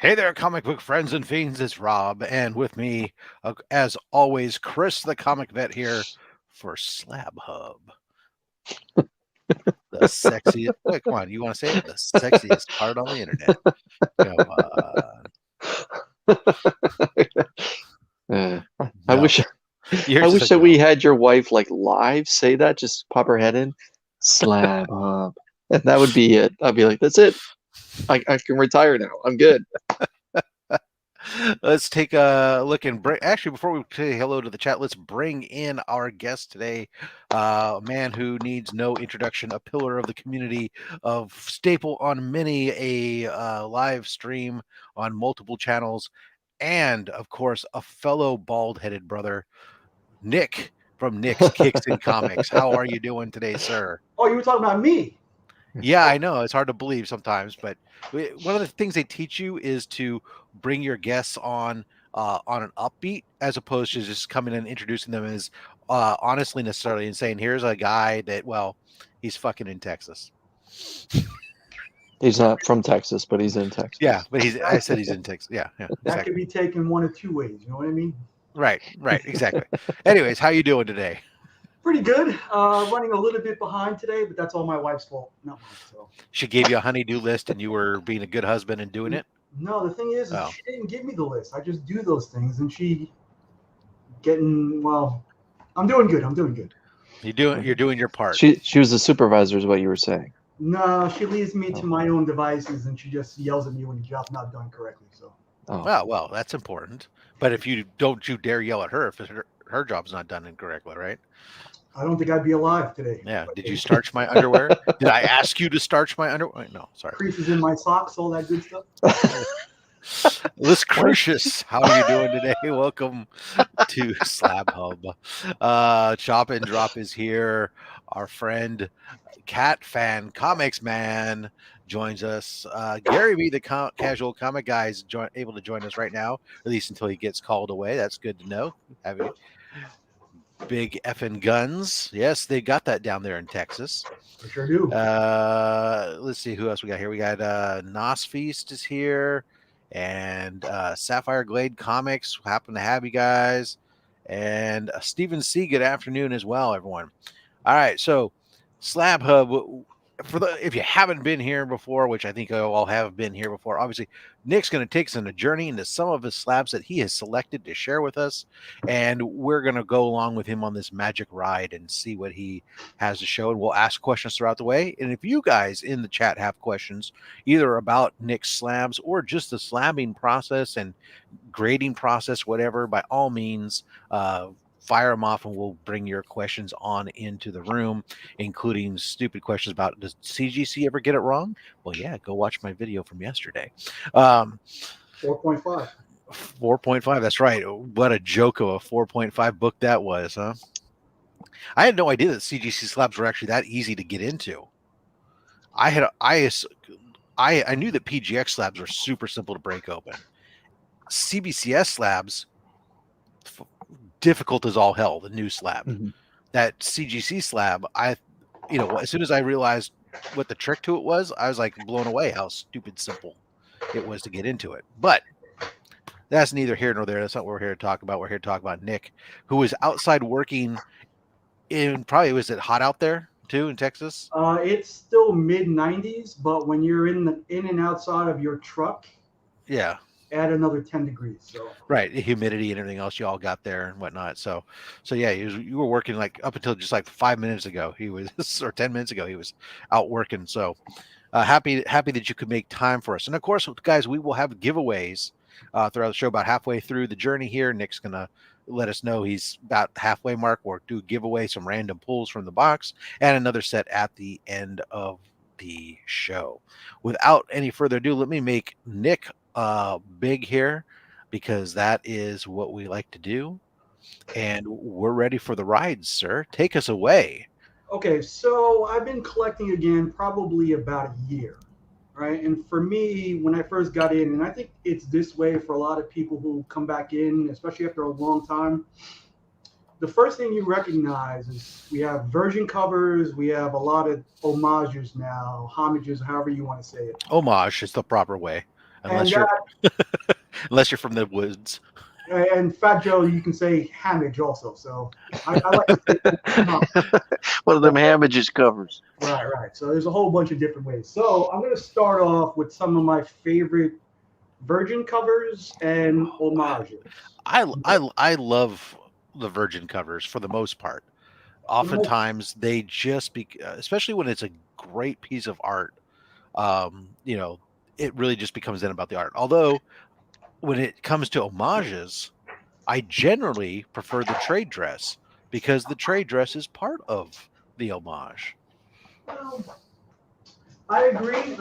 Hey there, comic book friends and fiends. It's Rob, and with me, as always, Chris, the comic vet here for Slab Hub, the sexiest. Wait, come on, you want to say it? The sexiest part on the internet. Come on, Uh, I no, wish you're I just wish a that we girl. had your wife like live say that, just pop her head in, slab up. And that would be it. I'd be like, that's it. I can retire now. I'm good. Let's take a look and bring. Actually, before we say hello to the chat, let's bring in our guest today, a man who needs no introduction, a pillar of the community, of staple on many a live stream on multiple channels, and of course, a fellow bald-headed brother, Nick from Nick's Kicks and Comics. How are you doing today, sir? Oh, you were talking about me. Yeah, I know. It's hard to believe sometimes, but one of the things they teach you is to bring your guests on an upbeat as opposed to just coming and introducing them as honestly necessarily and saying, here's a guy that, well, he's fucking in Texas. He's not from Texas, but he's in Yeah, Texas. but I said he's in Texas. Yeah, That exactly. could be taken one of two ways. You know what I mean? Right, exactly. Anyways, how you doing today? Pretty good. Running a little bit behind today, but that's all my wife's fault, not mine. So She gave you a honey-do list and you were being a good husband and doing it? no, the thing is Oh. she didn't give me the list. I just do those things, and she getting well. I'm doing good. I'm doing good. You're doing your part. She was the supervisor, is what you were saying. No, she leaves me Oh. to my own devices, and she just yells at me when the job's not done correctly. So Oh. Well, that's important. But if you dare yell at her if her job's not done incorrectly, right? I don't think I'd be alive today. Yeah. Did you starch my underwear? Did I ask you to starch my underwear? No, sorry. Creases in my socks, all that good stuff. Liz Crucius, how are you doing today? Welcome to Slab Hub. Chop and Drop is here. Our friend Cat Fan Comics Man joins us. Gary B, the casual comic guy, is able to join us right now, at least until he gets called away. That's good to know. Having big effing guns. Yes, they got that down there in Texas. I sure do. Let's see who else we got here. We got Nos Feast is here, and Sapphire Glade Comics. Happen to have you guys, and Stephen C. Good afternoon as well, everyone. All right, so Slab Hub. If you haven't been here before, which I think you all have been here before, obviously Nick's going to take us on a journey into some of his slabs that he has selected to share with us, and we're going to go along with him on this magic ride and see what he has to show, and we'll ask questions throughout the way. And if you guys in the chat have questions, either about Nick's slabs or just the slabbing process and grading process, whatever, by all means, fire them off and we'll bring your questions on into the room, including stupid questions about, does CGC ever get it wrong? Well, yeah, go watch my video from yesterday. 4.5. 4.5, that's right. What a joke of a 4.5 book that was, huh? I had no idea that CGC slabs were actually that easy to get into. I knew that PGX slabs were super simple to break open. CBCS slabs, difficult as all hell, the new slab. Mm-hmm. That CGC slab, as soon as I realized what the trick to it was, I was like blown away how stupid simple it was to get into it. But that's neither here nor there. That's not what we're here to talk about. We're here to talk about Nick, who is outside working in, probably, was it hot out there too in Texas? It's still mid 90s, but when you're in and outside of your truck, yeah, add another 10 degrees. So right, humidity and everything else you all got there and whatnot. So yeah, you were working like up until just like 5 minutes ago. He was, or 10 minutes ago, he was out working. So happy that you could make time for us. And of course, guys, we will have giveaways throughout the show. About halfway through the journey here, Nick's gonna let us know he's about halfway mark. We'll do giveaway some random pulls from the box and another set at the end of the show. Without any further ado, let me make Nick big here, because that is what we like to do, and we're ready for the ride, sir. Take us away. Okay, so I've been collecting again probably about a year, right? And for me, when I first got in, and I think it's this way for a lot of people who come back in, especially after a long time, the first thing you recognize is we have version covers, we have a lot of homages now, homages, however you want to say it. Homage is the proper way. unless And you're unless you're from the woods. and Fat Joe, you can say hamage also. So I like to say One of them hamages covers. right. So there's a whole bunch of different ways. So I'm going to start off with some of my favorite Virgin covers and homages. I love the Virgin covers for the most part. Oftentimes they just especially when it's a great piece of art. You know, it really just becomes then about the art. Although when it comes to homages, I generally prefer the trade dress because the trade dress is part of the homage. Well, I agree,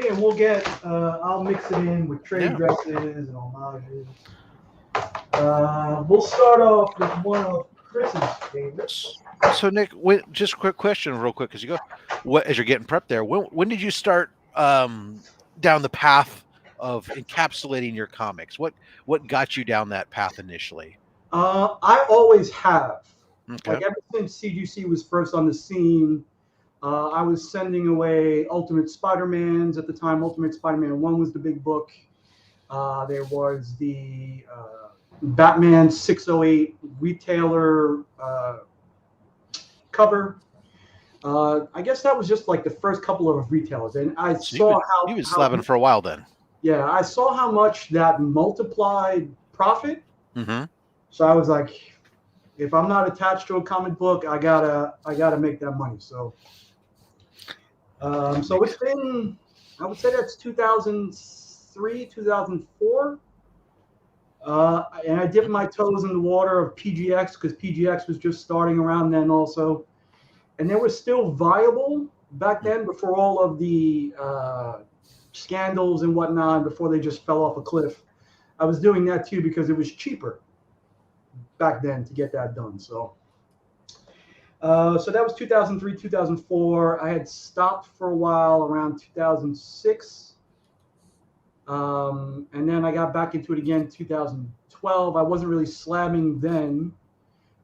and we'll get. I'll mix it in with trade dresses and homages. We'll start off with one of Chris's favorites. So Nick, just a quick question, real quick, as you go, as you're getting prepped there, when did you start down the path of encapsulating your comics? What got you down that path initially? I always have. Okay. Like ever since CGC was first on the scene, I was sending away Ultimate Spider-Mans at the time. Ultimate Spider-Man 1 was the big book. There was the Batman 608 retailer cover. I guess that was just like the first couple of retailers. And I saw how... You was slabbing for a while then. Yeah, I saw how much that multiplied profit. Mm-hmm. So I was like, if I'm not attached to a comic book, I gotta make that money. So it's been, I would say that's 2003, 2004. And I dipped my toes in the water of PGX because PGX was just starting around then also. And they were still viable back then before all of the scandals and whatnot, before they just fell off a cliff. I was doing that too because it was cheaper back then to get that done. So that was 2003, 2004. I had stopped for a while around 2006. And then I got back into it again 2012. I wasn't really slamming then,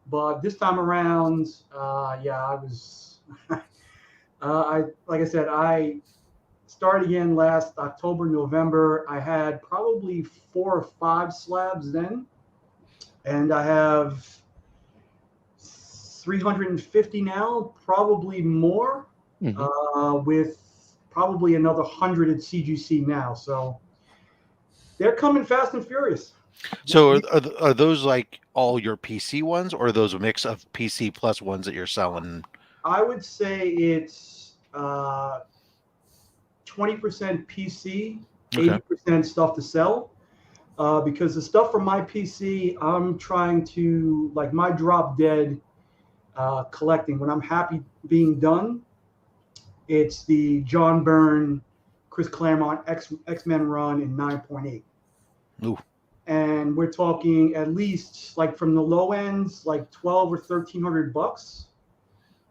but this time around, I was, like I said, I started again last October, November. I had probably 4 or 5 slabs then, and I have 350 now, probably more, with probably another 100 at CGC now. So they're coming fast and furious. So are those like all your PC ones, or are those a mix of PC plus ones that you're selling? I would say it's 20% PC, 80% stuff to sell. Because the stuff from my PC, I'm trying to, like my drop dead collecting, when I'm happy being done, it's the John Byrne, Chris Claremont X-Men run in 9.8. Ooh. And we're talking at least like from the low ends, like 12 or 1,300 bucks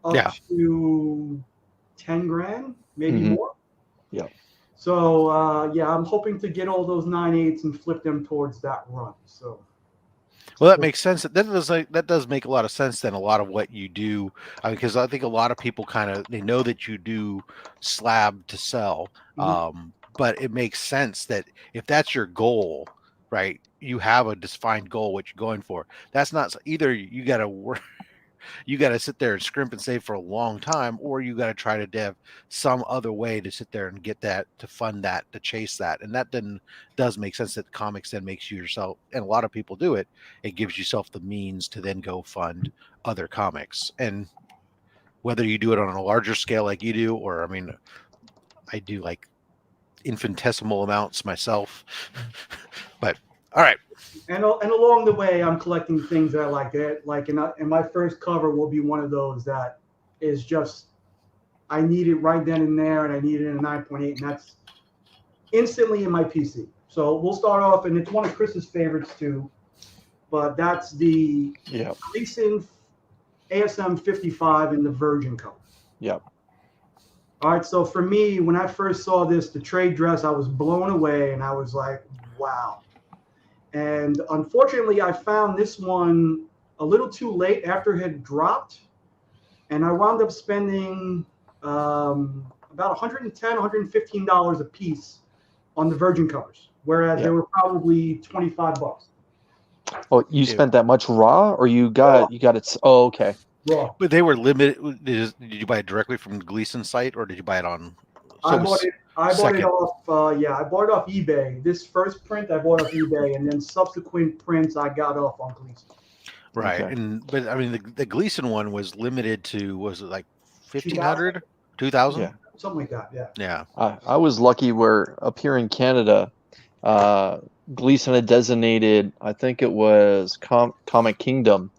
up to 10 grand, maybe more. Yeah. So I'm hoping to get all those 9/8s and flip them towards that run. So, well, that makes sense. That does make a lot of sense. Then a lot of what you do, because I think a lot of people they know that you do slab to sell, but it makes sense that if that's your goal, right? You have a defined goal, what you're going for. That's not either. You got to work. You got to sit there and scrimp and save for a long time, or you got to try to have some other way to sit there and get that, to fund that, to chase that. And that then does make sense that comics then makes you yourself, and a lot of people do it. It gives yourself the means to then go fund other comics. And whether you do it on a larger scale like you do, or, I mean, I do like infinitesimal amounts myself, but all right. And along the way, I'm collecting things that I like. And my first cover will be one of those that is just, I need it right then and there, and I need it in a 9.8, and that's instantly in my PC. So we'll start off, and it's one of Chris's favorites too, but that's the Gleason ASM 55 in the Virgin cover. Yep. All right, so for me, when I first saw this, the trade dress, I was blown away, and I was like, wow. And unfortunately, I found this one a little too late after it had dropped, and I wound up spending about $110, $115 a piece on the Virgin covers, whereas they were probably $25. Oh, you spent that much raw, or you got it? Oh, okay. Raw. But they were limited. Did you buy it directly from Gleason's site, or did you buy it on? I bought it off. I bought it off eBay. This first print I bought off eBay, and then subsequent prints I got off on Gleason. Right, Okay. but I mean the Gleason one was limited to, was it like 1,500, 2,000? Yeah, something like that. Yeah. Yeah. I was lucky where up here in Canada, Gleason had designated, I think it was Comic Kingdom,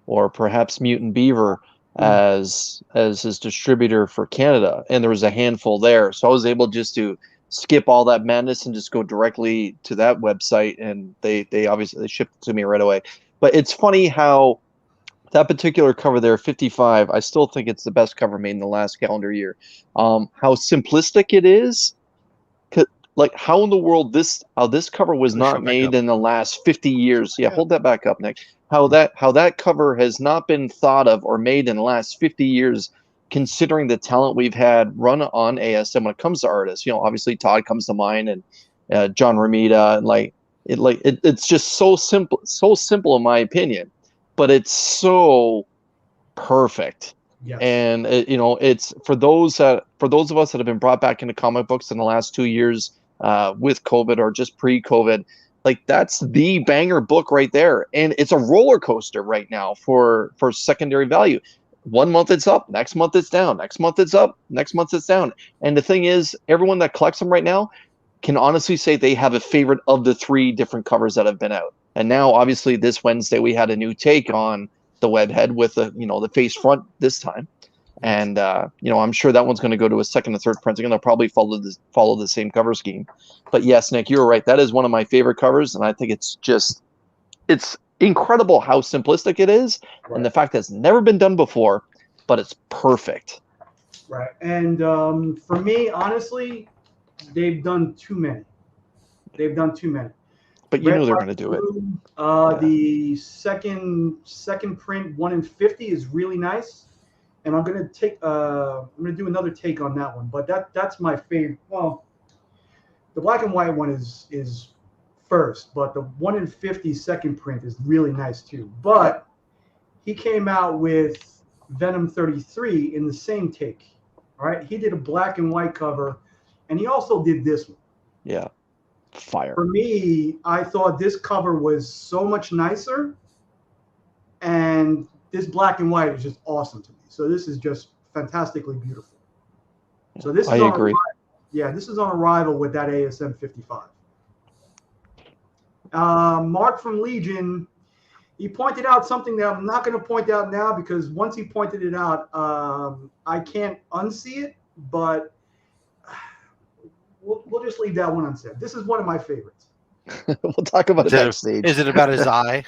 or perhaps Mutant Beaver, as his distributor for Canada, and there was a handful there, so I was able just to skip all that madness and just go directly to that website, and they obviously shipped it to me right away. But it's funny how that particular cover there, 55, I still think it's the best cover made in the last calendar year. How simplistic it is. Like, how in the world this cover was not made in the last 50 years? Yeah, hold that back up, Nick. How that cover has not been thought of or made in the last 50 years, considering the talent we've had run on ASM when it comes to artists. You know, obviously Todd comes to mind, and John Romita, and it's just so simple in my opinion, but it's so perfect. Yes. And it's for those of us that have been brought back into comic books in the last 2 years, with COVID or just pre-COVID, like, that's the banger book right there. And it's a roller coaster right now for secondary value. 1 month it's up, next month it's down, next month it's up, next month it's down. And the thing is, everyone that collects them right now can honestly say they have a favorite of the 3 different covers that have been out. And now, obviously, this Wednesday we had a new take on the webhead with the face front this time. And I'm sure that one's going to go to a second and third print. They're going to probably follow the same cover scheme. But yes, Nick, you're right. That is one of my favorite covers, and I think it's incredible how simplistic it is, and the fact that it's never been done before, but it's perfect. Right. And for me, honestly, they've done too many. But you know they're going to do it. The second print, 1 in 50, is really nice. And I'm gonna do another take on that one, but that's my favorite. Well, the black and white one is first, but the 1 in 50 second print is really nice too. But he came out with Venom 33 in the same take. All right, he did a black and white cover, and he also did this one. Yeah, fire. For me, I thought this cover was so much nicer, and this black and white is just awesome to me. So this is just fantastically beautiful. So this is I agree. This is on arrival with that ASM 55. Mark from Legion, he pointed out something that I'm not going to point out now, because once he pointed it out, I can't unsee it, but we'll just leave that one unsaid. This is one of my favorites. We'll talk about it backstage. Is it about his eye?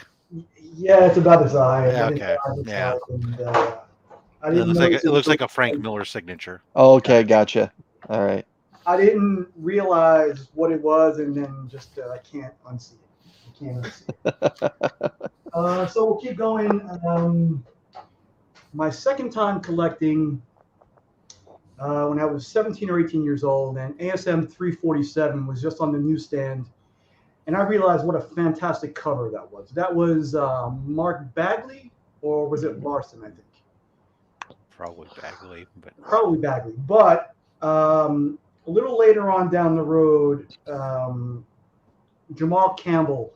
Yeah, it's about his eye. Yeah, okay. Yeah. And, it looks like a Frank Miller signature. Oh, okay, gotcha. All right. I didn't realize what it was, and then just I can't unsee it. So we'll keep going. My second time collecting, when I was 17 or 18 years old, and ASM 347 was just on the newsstand, and I realized what a fantastic cover that was. That was Mark Bagley, or was it Larson, I think? Probably Bagley. But a little later on down the road, Jamal Campbell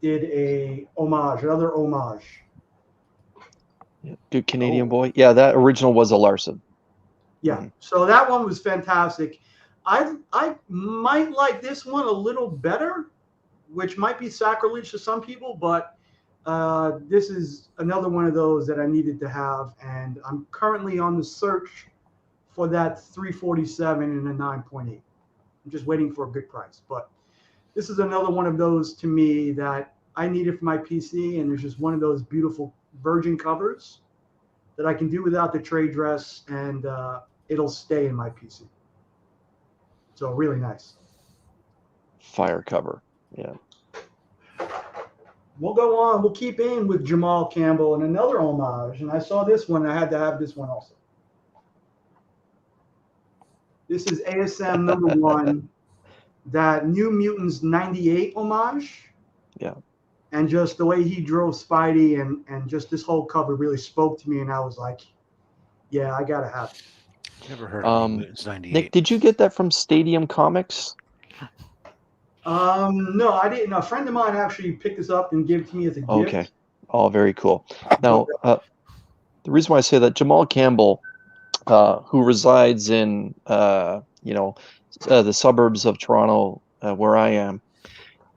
did another homage. Good Canadian boy. Yeah, that original was a Larson. Yeah, so that one was fantastic. I might like this one a little better, which might be sacrilege to some people, but this is another one of those that I needed to have, and I'm currently on the search for that 347 and a 9.8. I'm just waiting for a good price, but this is another one of those to me that I needed for my PC, and there's just one of those beautiful virgin covers that I can do without the trade dress, and it'll stay in my PC. So really nice. Fire cover. Yeah. We'll go on. We'll keep in with Jamal Campbell and another homage. And I saw this one. I had to have this one also. This is ASM number 1. that New Mutants 98 homage. Yeah. And just the way he drove Spidey and just this whole cover really spoke to me, and I was like, yeah, I gotta have it. Never heard of New Mutants 98. Nick, did you get that from Stadium Comics? No, I didn't. A friend of mine actually picked this up and gave it to me as a gift. Okay. Oh, very cool. Now, the reason why I say that, Jamal Campbell, who resides in, the suburbs of Toronto, where I am,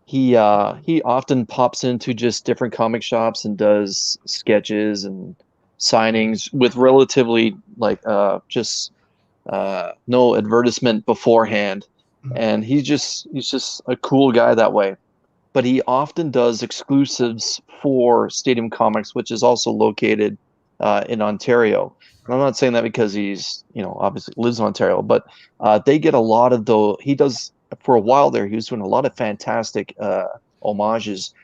he often pops into just different comic shops and does sketches and signings with relatively just no advertisement beforehand, and he's just a cool guy that way. But he often does exclusives for Stadium Comics, which is also located in Ontario. And I'm not saying that because he's obviously lives in Ontario, but they get a lot of he does. For a while there, he was doing a lot of fantastic homages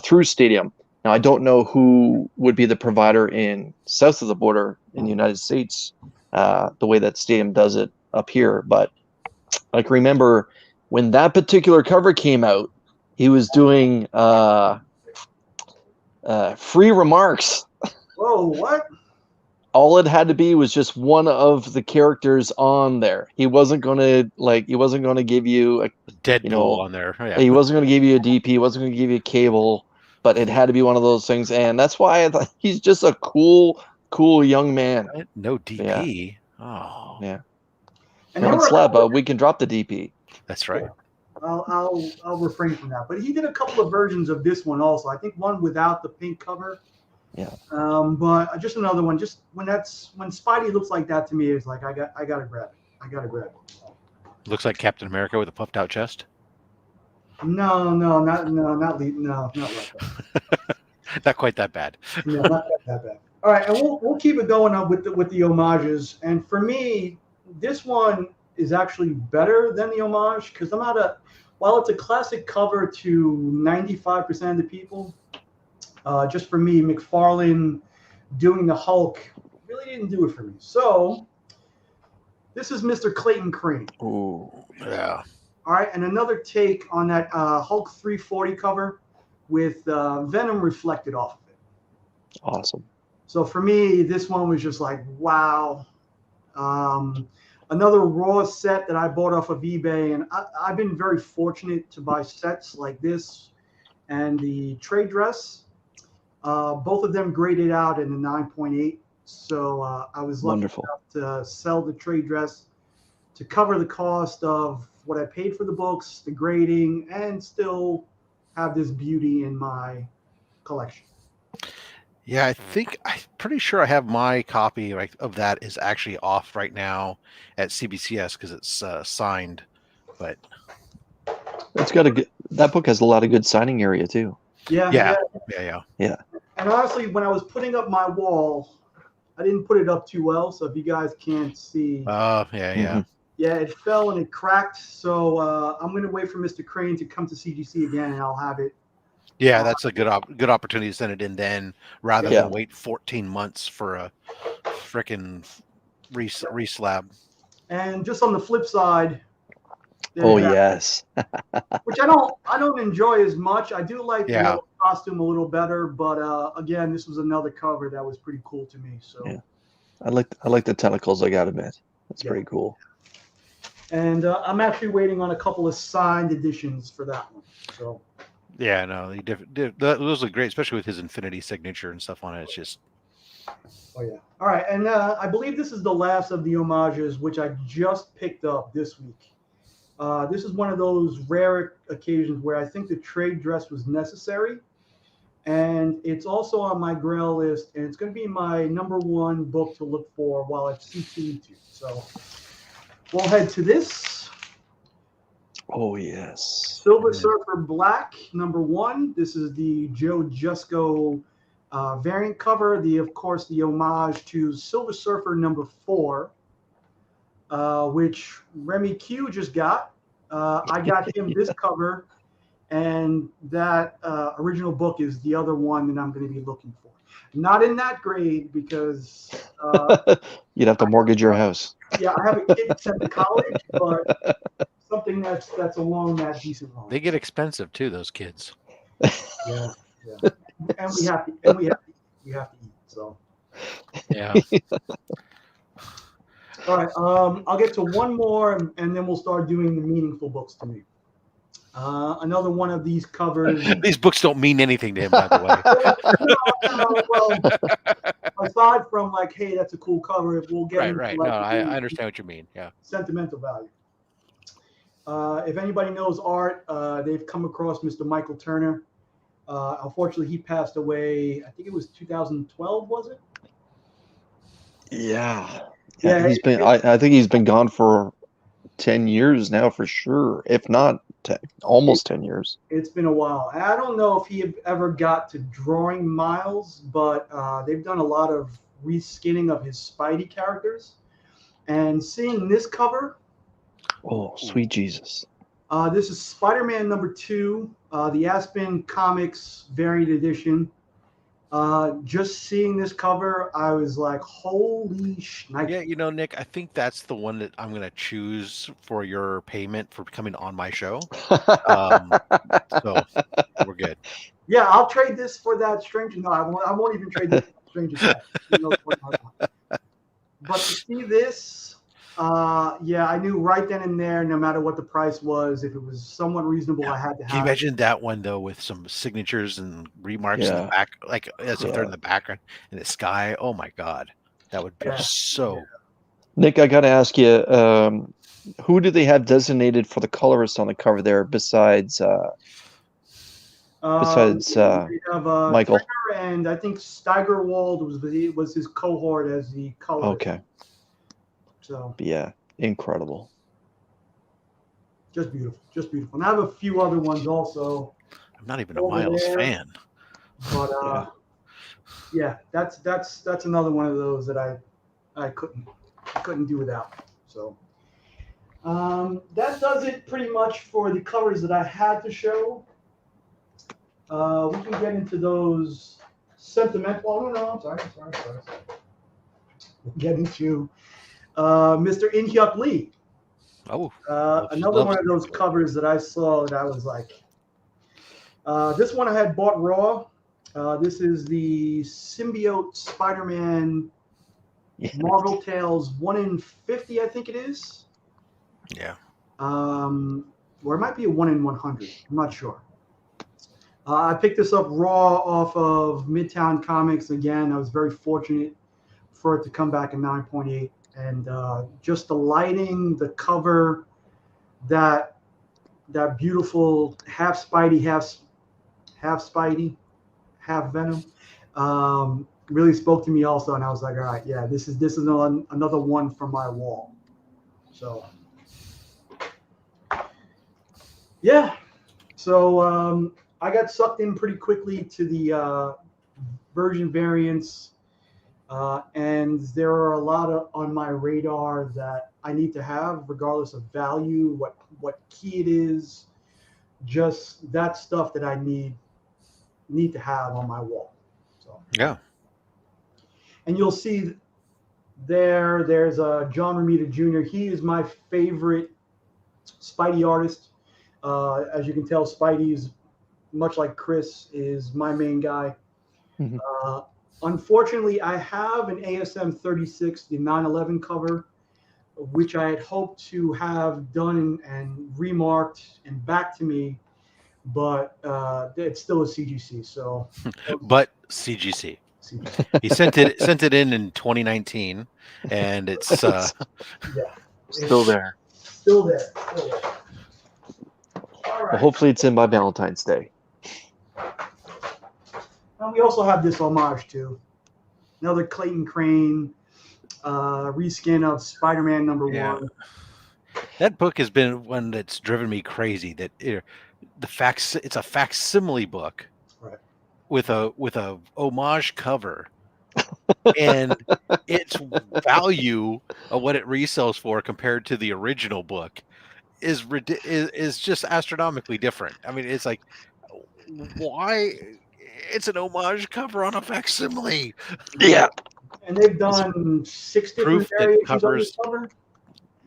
through Stadium. Now, I don't know who would be the provider in south of the border in the United States, the way that Stadium does it up here. But I can remember when that particular cover came out, he was doing free remarks. Whoa, what? All it had to be was just one of the characters on there. He wasn't gonna give you a Deadpool on there. Yeah. He wasn't gonna give you a DP. He wasn't gonna give you a Cable, but it had to be one of those things. And that's why I thought he's just a cool young man. No DP. Yeah. Oh. Yeah. And on SlabHub, we can drop the DP. That's right. I'll refrain from that. But he did a couple of versions of this one also. I think one without the pink cover. Yeah. But just another one. Just when Spidey looks like that to me, it's like I gotta grab it. Looks like Captain America with a puffed out chest. No, not like that. Not quite that bad. No, not that bad. All right, and we'll keep it going on with the homages. And for me, this one is actually better than the homage because while it's a classic cover to 95% of the people. Just for me, McFarlane doing the Hulk really didn't do it for me. So this is Mr. Clayton Crane. Ooh, yeah. All right, and another take on that Hulk 340 cover with Venom reflected off of it. Awesome. So for me, this one was just like, wow. Another Raw set that I bought off of eBay, and I've been very fortunate to buy sets like this and the trade dress. Both of them graded out in the 9.8. So I was lucky enough to sell the trade dress to cover the cost of what I paid for the books, the grading, and still have this beauty in my collection. Yeah, I'm pretty sure I have my copy of that is actually off right now at CBCS because it's signed. But it's got that book has a lot of good signing area too. Yeah. And honestly, when I was putting up my wall, I didn't put it up too well. So if you guys can't see, yeah, it fell and it cracked. So I'm going to wait for Mr. Crane to come to CGC again, and I'll have it. Yeah, that's a good opportunity to send it in then, rather than wait 14 months for a frickin' reslab. And just on the flip side. Yes. Which I don't enjoy as much. I do like the costume a little better, but again, this was another cover that was pretty cool to me. So yeah. I like the tentacles. I gotta admit, that's pretty cool. And I'm actually waiting on a couple of signed editions for that one. So yeah, no, those look great, especially with his Infinity signature and stuff on it. It's just. Oh yeah. All right, and I believe this is the last of the homages, which I just picked up this week. This is one of those rare occasions where I think the trade dress was necessary. And it's also on my Grail list, and it's going to be my #1 book to look for while at C2E2. So we'll head to this. Oh, yes. Silver Surfer Black, #1. This is the Joe Jusko variant cover. Of course, the homage to Silver Surfer #4. Which Remy Q just got. I got him this cover, and that original book is the other one that I'm going to be looking for. Not in that grade because you'd have to mortgage your house. Yeah, I have a kid sent to college, but something that's along that decent line. They get expensive too, those kids. Yeah, yeah. And we have to eat. So Yeah. all right. I'll get to one more, and then we'll start doing the meaningful books to me. Another one of these covers. These books don't mean anything to him, by the way. Well, aside from like, hey, that's a cool cover, we'll get into Right. like, No, I understand what you mean. Yeah. sentimental value. If anybody knows art, they've come across Mr. Michael Turner. Unfortunately, he passed away. I think it was 2012, was it? Yeah. Yeah, He's been. I think he's been gone for 10 years now, for sure. If not, almost 10 years. It's been a while. I don't know if he ever got to drawing Miles, but they've done a lot of reskinning of his Spidey characters. And seeing this cover, Oh, sweet Jesus. this is Spider-Man #2, the Aspen Comics variant edition. Just seeing this cover, I was like, holy shnikes. Yeah, you know, Nick, I think that's the one that I'm going to choose for your payment for coming on my show. So we're good. Yeah, I'll trade this for that Stranger. No, I won't even trade this for Stranger Things. You know what I want. But to see this, yeah, I knew right then and there, no matter what the price was, if it was somewhat reasonable, Yeah. I had to have Can you it. imagine that one though, with some signatures and remarks in the Yeah. back, like as if they're in Yeah. the background in the sky? Oh my God, that would be Yeah. so. Nick, I got to ask you, who do they have designated for the colorist on the cover there besides We have Michael? Turner, and I think Steigerwald was his cohort as the colorist. Okay. So Yeah, incredible. just beautiful. And I have a few other ones also, I'm not even a Over Miles there. fan. but yeah, that's another one of those that I couldn't do without. So that does it pretty much for the covers that I had to show. We can get into those sentimental. Oh, no, I'm sorry. We'll get into Mr. In-Hyuk Lee. Oh, Another one of those covers that I saw that I was like, this one I had bought raw. This is the Symbiote Spider-Man Marvel Tales 1 in 50, I think it is. yeah. Or it might be a 1 in 100. I'm not sure. I picked this up raw off of Midtown Comics. Again, I was very fortunate for it to come back in 9.8. And just the lighting, the cover, that beautiful half Spidey, half Venom, really spoke to me also. And I was like, all right, yeah, this is another one from my wall. So, yeah. So I got sucked in pretty quickly to the version variants. And there are a lot on my radar that I need to have, regardless of value, what key it is, just that stuff that I need to have on my wall. So Yeah. and you'll see there's John Romita Jr. He is my favorite Spidey artist. As you can tell, Spidey's, much like Chris, is my main guy. Mhm. Unfortunately, I have an ASM 36, the 9/11 cover, which I had hoped to have done and remarked and back to me, but it's still a CGC. So, But CGC. He sent it in 2019, and it's yeah, Still there. Still there. All right. Well, hopefully it's in by Valentine's Day. And we also have this homage to another Clayton Crane reskin of Spider-Man #1. That book has been one that's driven me crazy. That it's a facsimile book, Right, with a homage cover, and its value of what it resells for compared to the original book is just astronomically different. I mean, it's like, why? It's an homage cover on a facsimile. Yeah. and they've done 6 different Proof that variations of covers- this cover.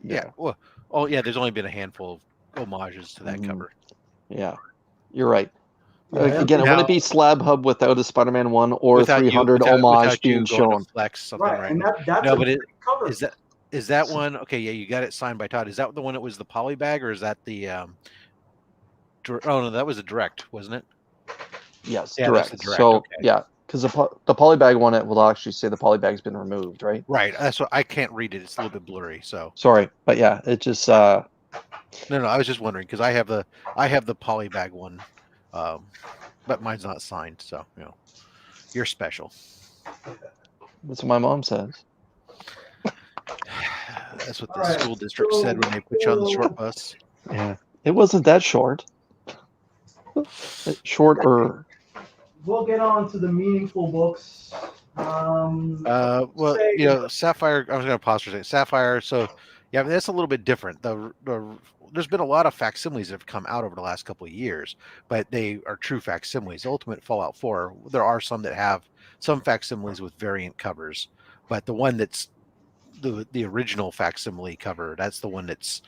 Yeah. Well, oh yeah. There's only been a handful of homages to that Mhm. cover. Yeah, you're right. Yeah, Again, it wouldn't be Slab Hub without a Spider-Man 1 or without 300 without homage being you going shown. to flex something, right, right? and that's No, a but great cover. is that one okay? Yeah, you got it signed by Todd. Is that the one that was the poly bag, or is that the oh no, that was a direct, wasn't it? Yes, Yeah, that's the direct. direct. So Okay, yeah, because the polybag one, it will actually say the polybag's been removed, right? right. That's what I can't read it. It's a little bit blurry. So Sorry, but yeah, it just no, I was just wondering because I have the poly bag one, but mine's not signed. So you're special. that's what my mom says. That's what the All right, school district said when they put you on the short bus. Yeah, it wasn't that short. Shorter. We'll get on to the meaningful books. Well, say, Sapphire. I was going to pause for a second. Sapphire. So, yeah, I mean, that's a little bit different. There's been a lot of facsimiles that have come out over the last couple of years, but they are true facsimiles. Ultimate Fallout 4. There are some that have some facsimiles with variant covers, but the one that's the original facsimile cover, that's the one that's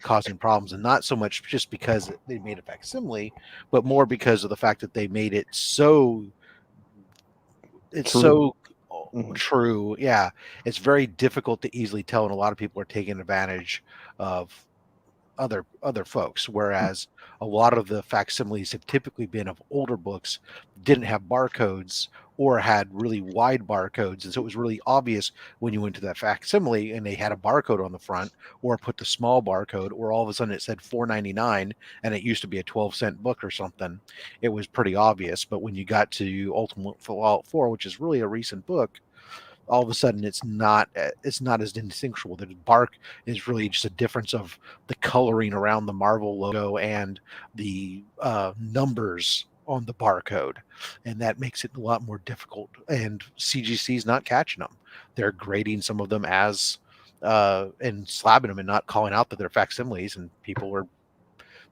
causing problems, and not so much just because they made a facsimile, but more because of the fact that they made it so True. so Mhm. true. Yeah, it's very difficult to easily tell, and a lot of people are taking advantage of other folks, whereas a lot of the facsimiles have typically been of older books, didn't have barcodes or had really wide barcodes, and so it was really obvious when you went to that facsimile and they had a barcode on the front or put the small barcode, or all of a sudden it said $4.99 and it used to be a 12-cent book or something. It was pretty obvious. But when you got to Ultimate Fallout 4, which is really a recent book, all of a sudden it's not as distinguishable. The bark is really just a difference of the coloring around the Marvel logo and the numbers on the barcode, and that makes it a lot more difficult. And CGC's not catching them. They're grading some of them as and slabbing them and not calling out that they're facsimiles, and people were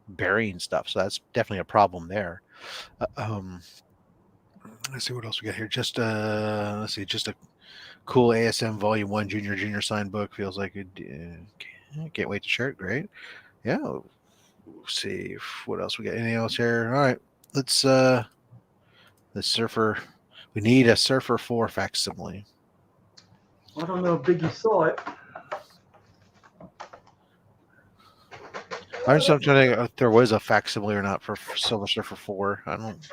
burying stuff. So that's definitely a problem there. Let's see what else we got here. Just let's see, just a cool ASM Volume 1 Junior signed book. Feels like it. Can't wait to share it. Great. Yeah. Let's see what else we got. Anything else here? All right. Let's the Surfer. We need a Surfer 4 facsimile. I don't know if Biggie saw it. I'm just trying to think if there was a facsimile or not for Silver Surfer 4. I don't.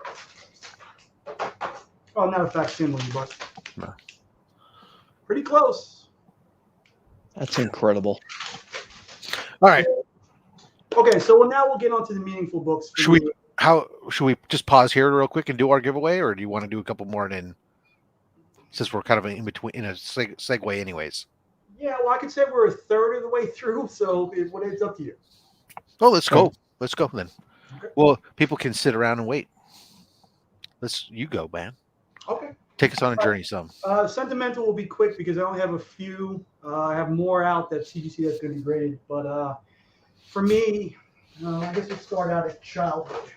Oh, not a facsimile, but No. pretty close. That's incredible. All right. Okay, so now we'll get on to the meaningful books. Should we just pause here real quick and do our giveaway, or do you want to do a couple more and then, since we're kind of in between in a segue anyways? Yeah, well, I could say we're a third of the way through, so it's up to you. Oh, let's go. Let's go then. Okay. Well, people can sit around and wait. You go, man. Okay. Take us on a journey some. Sentimental will be quick because I only have a few. I have more out that CGC that's going to be graded. But for me, I guess we'll start out at childhood.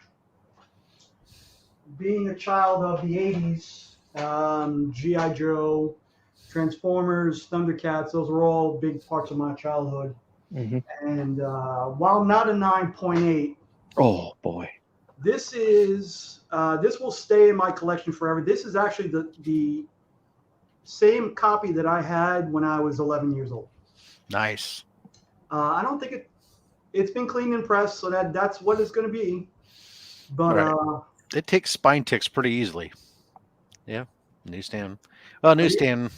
Being a child of the 80s, G.I. Joe, Transformers, Thundercats, those were all big parts of my childhood. Mm-hmm. And while not a 9.8, oh boy, this will stay in my collection forever. This is actually the same copy that I had when I was 11 years old. Nice. I don't think it's been cleaned and pressed, so that's what it's going to be. But right. It takes spine ticks pretty easily. Yeah, newsstand. Well, newsstand.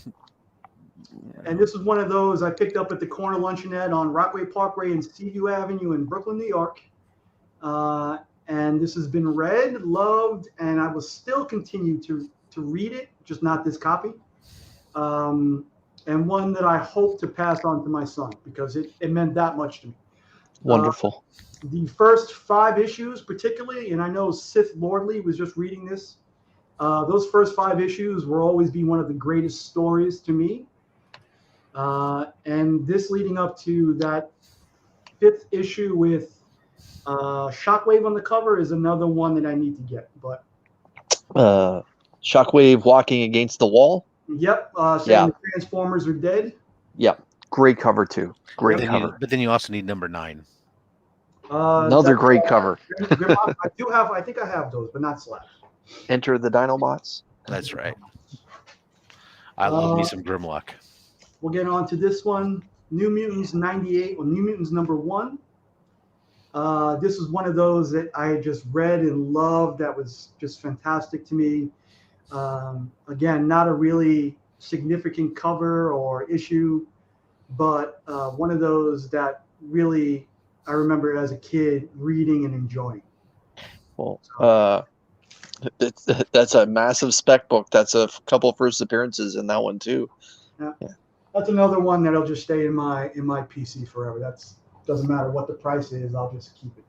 And this is one of those I picked up at the corner luncheonette on Rockaway Parkway and Seaview Avenue in Brooklyn, New York. And this has been read, loved, and I will still continue to read it, just not this copy. And one that I hope to pass on to my son because it meant that much to me. Wonderful. The first 5 issues, particularly, and I know Sith Lordley was just reading this. Those first 5 issues will always be one of the greatest stories to me. And this leading up to that 5th issue with Shockwave on the cover is another one that I need to get. But Shockwave walking against the wall. Yep. Saying the Transformers are dead. Yep. Great cover too. Great cover. But then you also need number 9. Another great cover. I think I have those, but not Slab. Enter the Dinobots. That's right. I love me some Grimlock. We'll get on to this one. New Mutants 98, or New Mutants #1. This was one of those that I just read and loved. That was just fantastic to me. Again, not a really significant cover or issue, but one of those that really I remember as a kid reading and enjoying. Well, that's a massive spec book. That's a couple of first appearances in that one too. Yeah. That's another one that'll just stay in my PC forever. That's doesn't matter what the price is. I'll just keep it.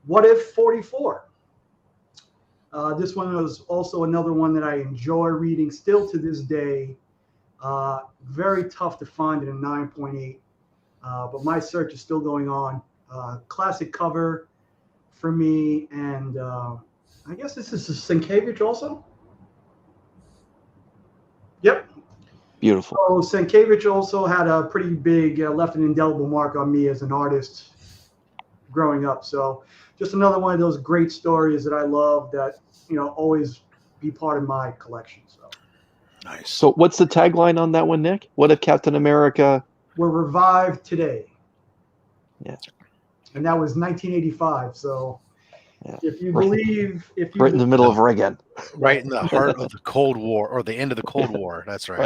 What If 44? This one was also another one that I enjoy reading still to this day. Very tough to find in a 9.8, but my search is still going on. Classic cover for me, and I guess this is Sienkiewicz also. Yep. Beautiful. So Sienkiewicz also had a pretty big left an indelible mark on me as an artist growing up. So just another one of those great stories that I love that, always be part of my collection. So Nice. So what's the tagline on that one, Nick? What if Captain America were revived today? Yeah. And that was 1985. So if you believe, right in the middle of Reagan. Right in the heart of the Cold War, or the end of the Cold War. That's right.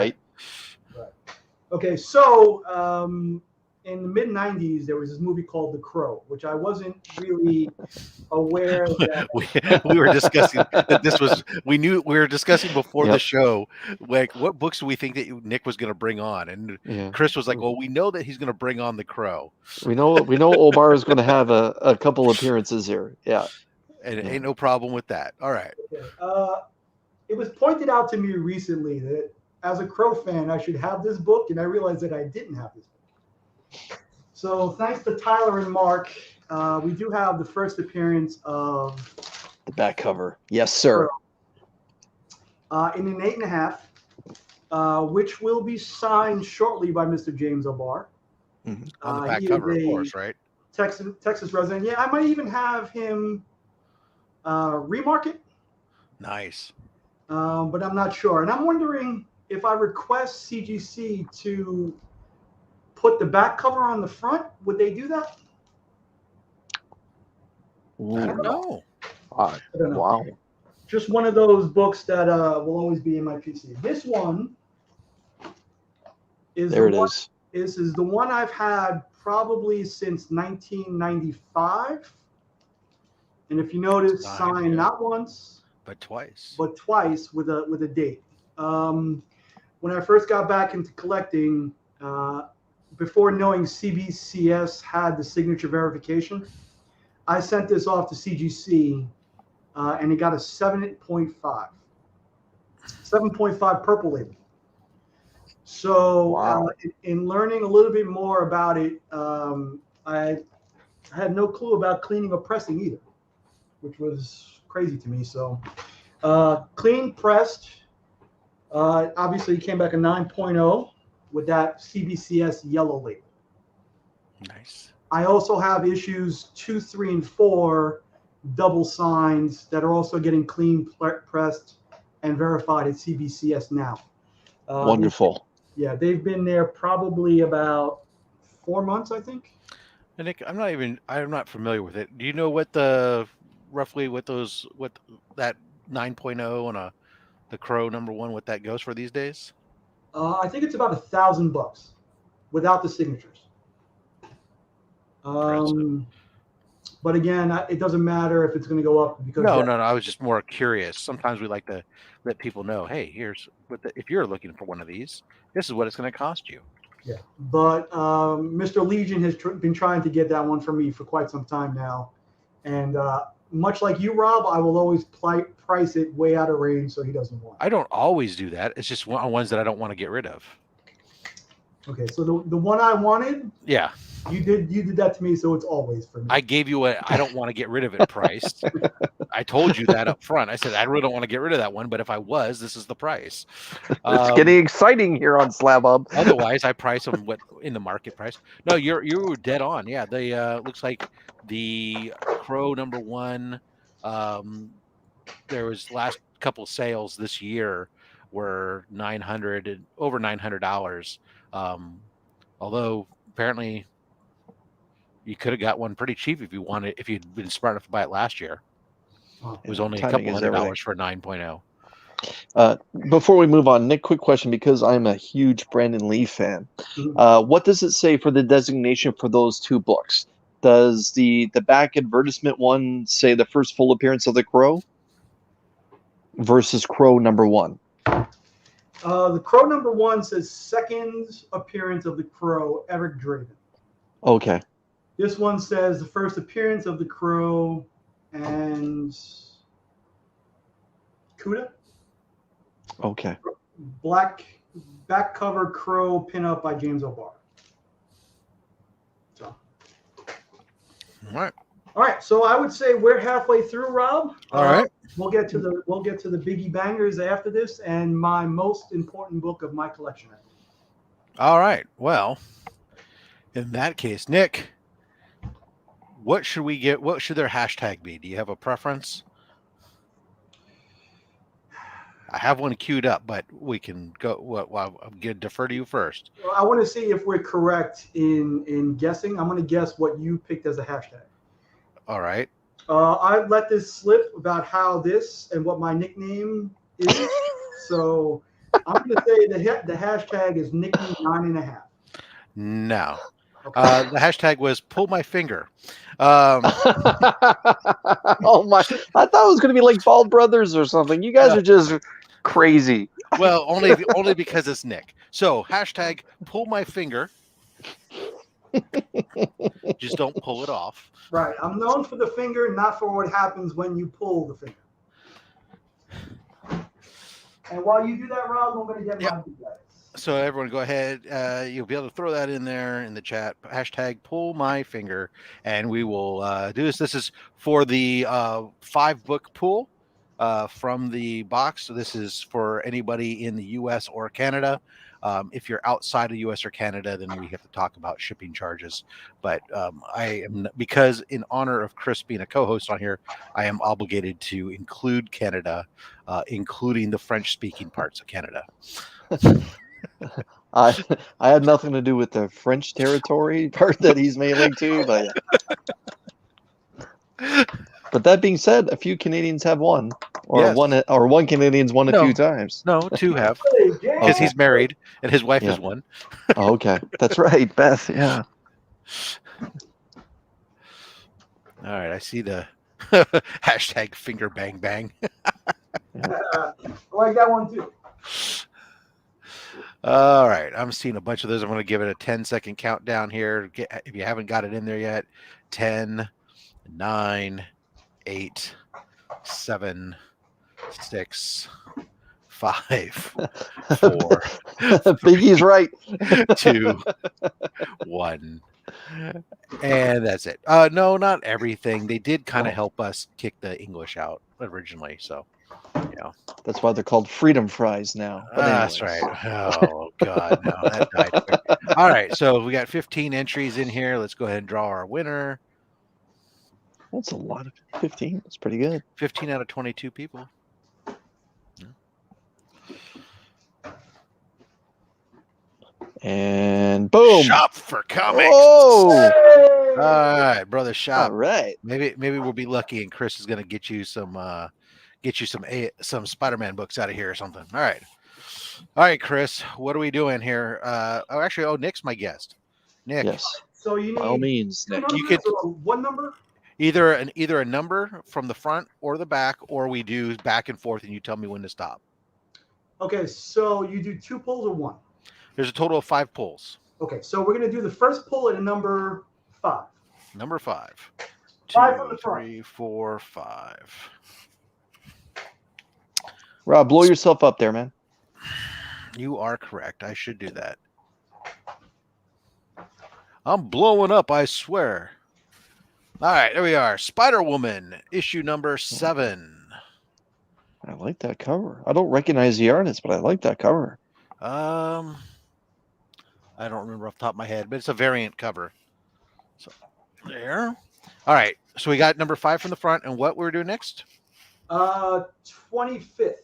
Right. Okay, so in the mid 90s, there was this movie called The Crow, which I wasn't really aware that we were discussing that this was. We were discussing before the show, like what books do we think that Nick was going to bring on, and Chris was like, "Well, we know that he's going to bring on The Crow. We know Omar is going to have a couple appearances here. Yeah, and it ain't no problem with that. All right. Okay. It was pointed out to me recently that as a Crow fan, I should have this book, and I realized that I didn't have this book. So thanks to Tyler and Mark, we do have the first appearance of the back cover. Yes, sir. In an 8.5, which will be signed shortly by Mr. James O'Barr. Mm-hmm. On the back cover, of course, right? Texas resident. Yeah, I might even have him remark it. Nice. But I'm not sure. And I'm wondering if I request CGC to put the back cover on the front, would they do that? I don't know. I don't know. Wow. Just one of those books that will always be in my PC. This one is This is the one I've had probably since 1995. And if you notice, signed not once, but twice. But twice with a date. When I first got back into collecting, before knowing CBCS had the signature verification, I sent this off to CGC, and it got a 7.5. 7.5 purple label. So in learning a little bit more about it, I had no clue about cleaning or pressing either, which was crazy to me. So clean, pressed. Obviously, it came back a 9.0 with that CBCS yellow label. Nice. I also have issues 2, 3, and 4 double signs that are also getting clean, pressed, and verified at CBCS now. Wonderful. They've been there probably about 4 months, I think. And Nick, I'm not familiar with it. Do you know what roughly what that 9.0 and the Crow #1, what that goes for these days? I think it's about $1,000 without the signatures. But again, it doesn't matter if it's going to go up because no. I was just more curious. Sometimes we like to let people know, hey, here's if you're looking for one of these, this is what it's going to cost you. Yeah, but Mr. Legion has been trying to get that one for me for quite some time now, and much like you, Rob, I will always price it way out of range so he doesn't want it. I don't always do that. It's just ones that I don't want to get rid of. Okay, so the one I wanted, Yeah. you did that to me, so it's always for me. I gave you a I don't want to get rid of it price. I told you that up front. I said I really don't want to get rid of that one, but if I was, this is the price. It's getting exciting here on SlabHub. Otherwise, I price them in the market price. No, you were dead on. Yeah, they looks like the Crow #1. There was last couple sales this year were over $900. Although apparently you could have got one pretty cheap if you'd been smart enough to buy it last year. It was only a couple $100 for a 9.0. Before we move on, Nick, quick question, because I'm a huge Brandon Lee fan. What does it say for the designation for those two books? Does the back advertisement one say the first full appearance of the Crow versus Crow #1? The Crow #1 says second appearance of the Crow, Eric Draven. Okay. This one says the first appearance of the Crow and Kuda. Okay. Black back cover Crow pinup by James O'Barr. So. All right. So I would say we're halfway through, Rob. All right. We'll get to the biggie bangers after this, and my most important book of my collection. All right. Well, in that case, Nick, what should we get? What should their hashtag be? Do you have a preference? I have one queued up, but we can go. Well, I'm going to defer to you first. Well, I want to see if we're correct in guessing. I'm going to guess what you picked as a hashtag. All right. I let this slip about how this and what my nickname is. So I'm going to say the hashtag is Nicky9.5. No. Okay. The hashtag was pull my finger. Oh my! I thought it was going to be like Bald Brothers or something. You guys are just crazy. Well, only because it's Nick. So hashtag pull my finger. Just don't pull it off. Right. I'm known for the finger, not for what happens when you pull the finger. And while you do that, Rob, I'm going to get my big guys. So everyone go ahead. You'll be able to throw that in there in the chat. Hashtag pull my finger. And we will do this. This is for the 5-book pool from the box. So this is for anybody in the U.S. or Canada. If you're outside of U.S. or Canada, then we have to talk about shipping charges. But I am, because in honor of Chris being a co-host on here, I am obligated to include Canada, including the French-speaking parts of Canada. I had nothing to do with the French territory part that he's mailing to, but that being said, a few Canadians have won, or one Canadian's won a few times. No, 2 have, because he's married and his wife is one. Oh, okay, that's right, Beth. Yeah. All right, I see the hashtag finger bang bang. I like that one too. All right, I'm seeing a bunch of those. I'm going to give it a 10-second countdown here. If you haven't got it in there yet, 10, 9, 8, 7, 6, 5, 4. Biggie's right. 2, 1. And that's it. No, not everything. They did kind of help us kick the English out originally. So, that's why they're called freedom fries now. That's right. Oh, God. No, that died quick. All right. So we got 15 entries in here. Let's go ahead and draw our winner. That's a lot of 15. That's pretty good. 15 out of 22 people. And boom. Shop for comics. Oh. All right, brother. Shop. All right. Maybe we'll be lucky, and Chris is going to get you some Spider-Man books out of here or something. All right, Chris. What are we doing here? Nick's my guest. Nick. Yes. So you need, by all means, Nick. You could one number. Either a number from the front or the back, or we do back and forth, and you tell me when to stop. Okay, so you do 2 pulls or 1? There's a total of 5 pulls. Okay, so we're going to do the first pull at a number 5. Number 5. 5 from the 3, 4, 5. Rob, blow yourself up there, man. You are correct. I should do that. I'm blowing up, I swear. All right, there we are. Spider-Woman, issue number 7. I like that cover. I don't recognize the artist, but I like that cover. I don't remember off the top of my head, but it's a variant cover. So there. All right, so we got number 5 from the front, and what we're doing next? 25th.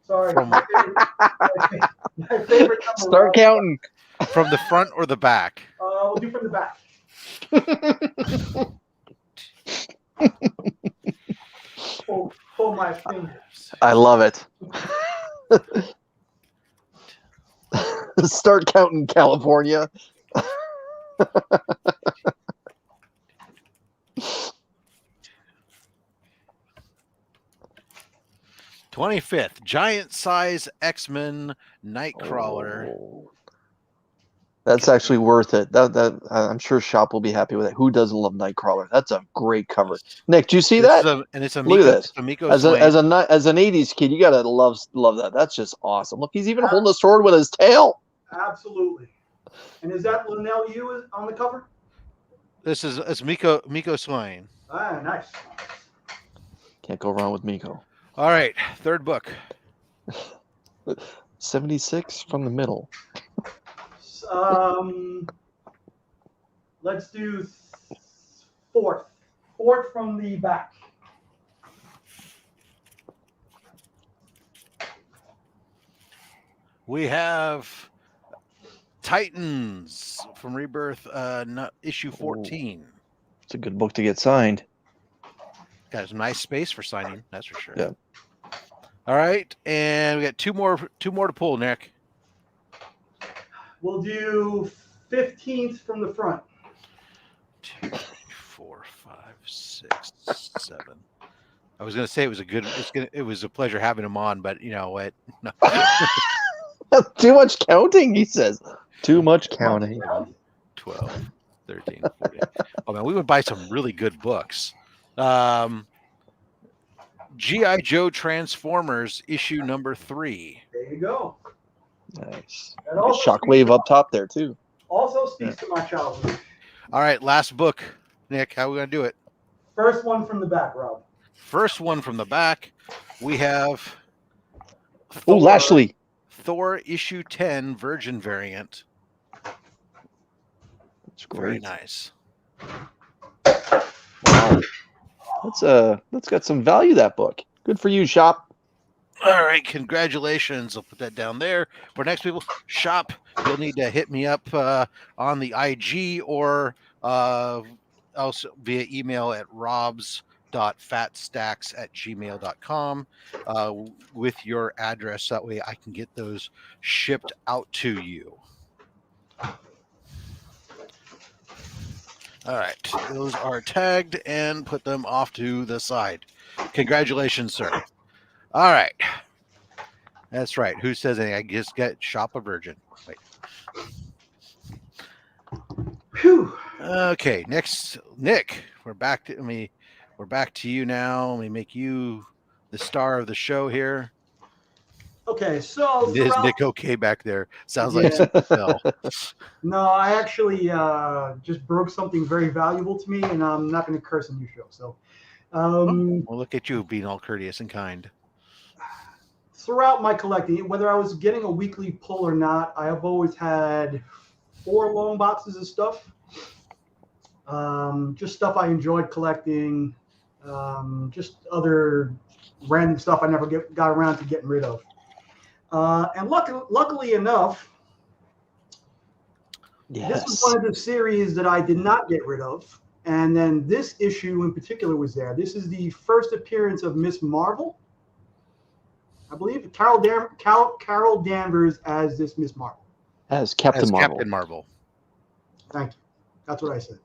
Sorry. From- my favorite number. Start counting. From the front or the back? We'll do from the back. Pull my fingers. I love it. Start counting, California. 25th, giant size X-Men Nightcrawler. Oh. That's actually worth it. That I'm sure Shop will be happy with it. Who doesn't love Nightcrawler? That's a great cover. Nick, do you see that? It's a Look at this. As an Swain. as an '80s kid, you gotta love that. That's just awesome. Look, he's even holding a sword with his tail. Absolutely. And is that Linnell Yu on the cover? It's Miko Swain. Ah, nice. Can't go wrong with Miko. All right, third book. 76 from the middle. Let's do fourth. Fourth from the back. We have Titans from Rebirth, issue 14. It's a good book to get signed. Got some nice space for signing, that's for sure. Yeah. All right, and we got two more to pull, Nick. We'll do 15th from the front. 2, 3, 4, 5, 6, 7. I was gonna say it was a pleasure having him on, but you know what? No. Too much counting, he says. Too much counting. 12, 13, 14. Oh man, we would buy some really good books. G.I. Joe Transformers issue number 3. There you go. Nice. And also Shockwave up top there too. Also speaks to my childhood. All right, last book, Nick. How are we gonna do it? First one from the back, Rob. First one from the back. We have Oh, Lashley. Thor issue 10 Virgin variant. That's Very great. nice. Wow. That's got some value, that book. Good for you, Shop. All right, congratulations. I'll put that down there. For next people, Shop, you'll need to hit me up on the IG or also via email at robs.fatstax@gmail.com with your address. That way I can get those shipped out to you. All right, those are tagged and put them off to the side. Congratulations, sir. All right. That's right. Who says anything? I just get Shop a Virgin. Wait. Whew. Okay, next, Nick. We're back to you now. Let me make you the star of the show here. Okay, so Is Nick okay back there? Sounds like Yeah. no. No, I actually just broke something very valuable to me, and I'm not going to curse on your show. So, Well, look at you being all courteous and kind. throughout my collecting, whether I was getting a weekly pull or not, I have always had 4 long boxes of stuff. Just stuff I enjoyed collecting, just other random stuff I never got around to getting rid of. And luckily enough, this was one of the series that I did not get rid of. And then this issue in particular was there. This is the first appearance of Miss Marvel. I believe Carol Danvers as this Miss Marvel. As Captain Marvel. Captain Marvel. Thank you. That's what I said.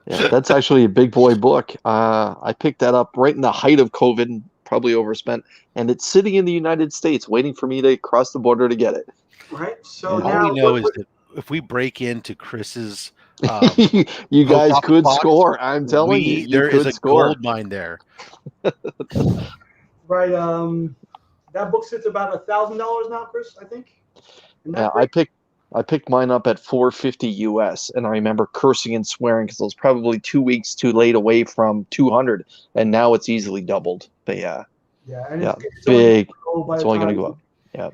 Yeah, that's actually a big boy book. I picked that up right in the height of COVID and probably overspent. And it's sitting in the United States waiting for me to cross the border to get it. Right. So Yeah. now All we know is that if we break into Chris's, you guys Post could Office box, score. I'm telling you, there could is a score. gold mine there. right, that book sits about $1,000 now, Chris. I think. Yeah, I I picked mine up at $4.50 US, and I remember cursing and swearing because I was probably 2 weeks too late away from 200, and now it's easily doubled. But yeah, Yeah, and yeah, it's big. by It's the only going to time. go up. Yeah.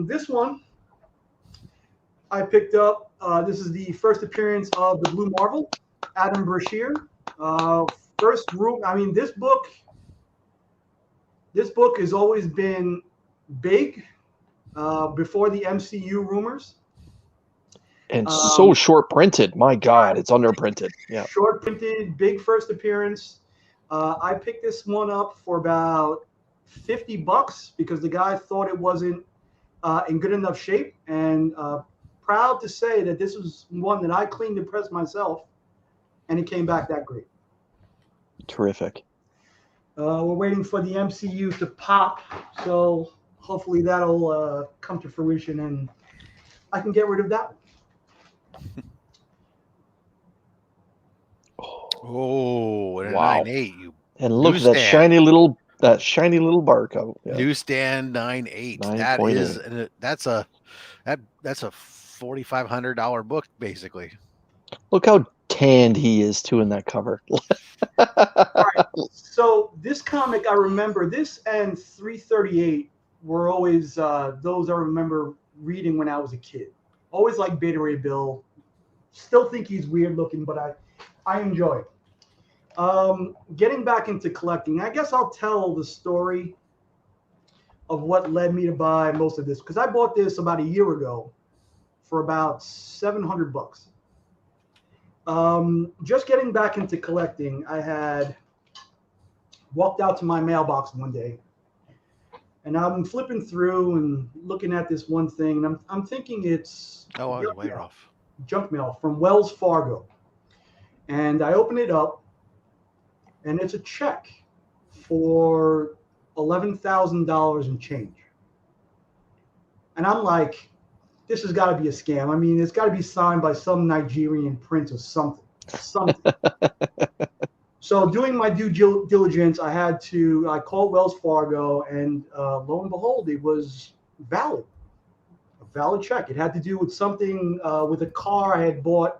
This one I picked up. This is the first appearance of the Blue Marvel, Adam Brashear. First group. I mean, this book has always been big before the MCU rumors. And so short printed. My God, it's underprinted. Yeah. Short printed, big first appearance. I picked this one up for about $50 because the guy thought it wasn't in good enough shape, and proud to say that this was one that I cleaned and pressed myself, and it came back that great. Terrific. We're waiting for the MCU to pop, so hopefully that'll come to fruition, and I can get rid of that one. Oh, and a Wow. 9.8. You And look at that shiny little barcode. Yeah. Newsstand 9.8. 9.8. That's a $4,500 book basically. Look how tanned he is too in that cover. Right. So this comic, I remember this and 338 were always those I remember reading when I was a kid. Always like Beta Ray Bill. Still think he's weird looking, but I enjoy it. Getting back into collecting, I guess I'll tell the story of what led me to buy most of this, because I bought this about a year ago for about $700. Just getting back into collecting, I had walked out to my mailbox one day, and I'm flipping through and looking at this one thing, and I'm thinking it's I was way off. Junk mail from Wells Fargo. And I open it up, and it's a check for $11,000 and change. And I'm like, this has got to be a scam. I mean, it's got to be signed by some Nigerian prince or something. So doing my due diligence, I called Wells Fargo, and lo and behold, it was valid. A valid check. It had to do with something with a car I had bought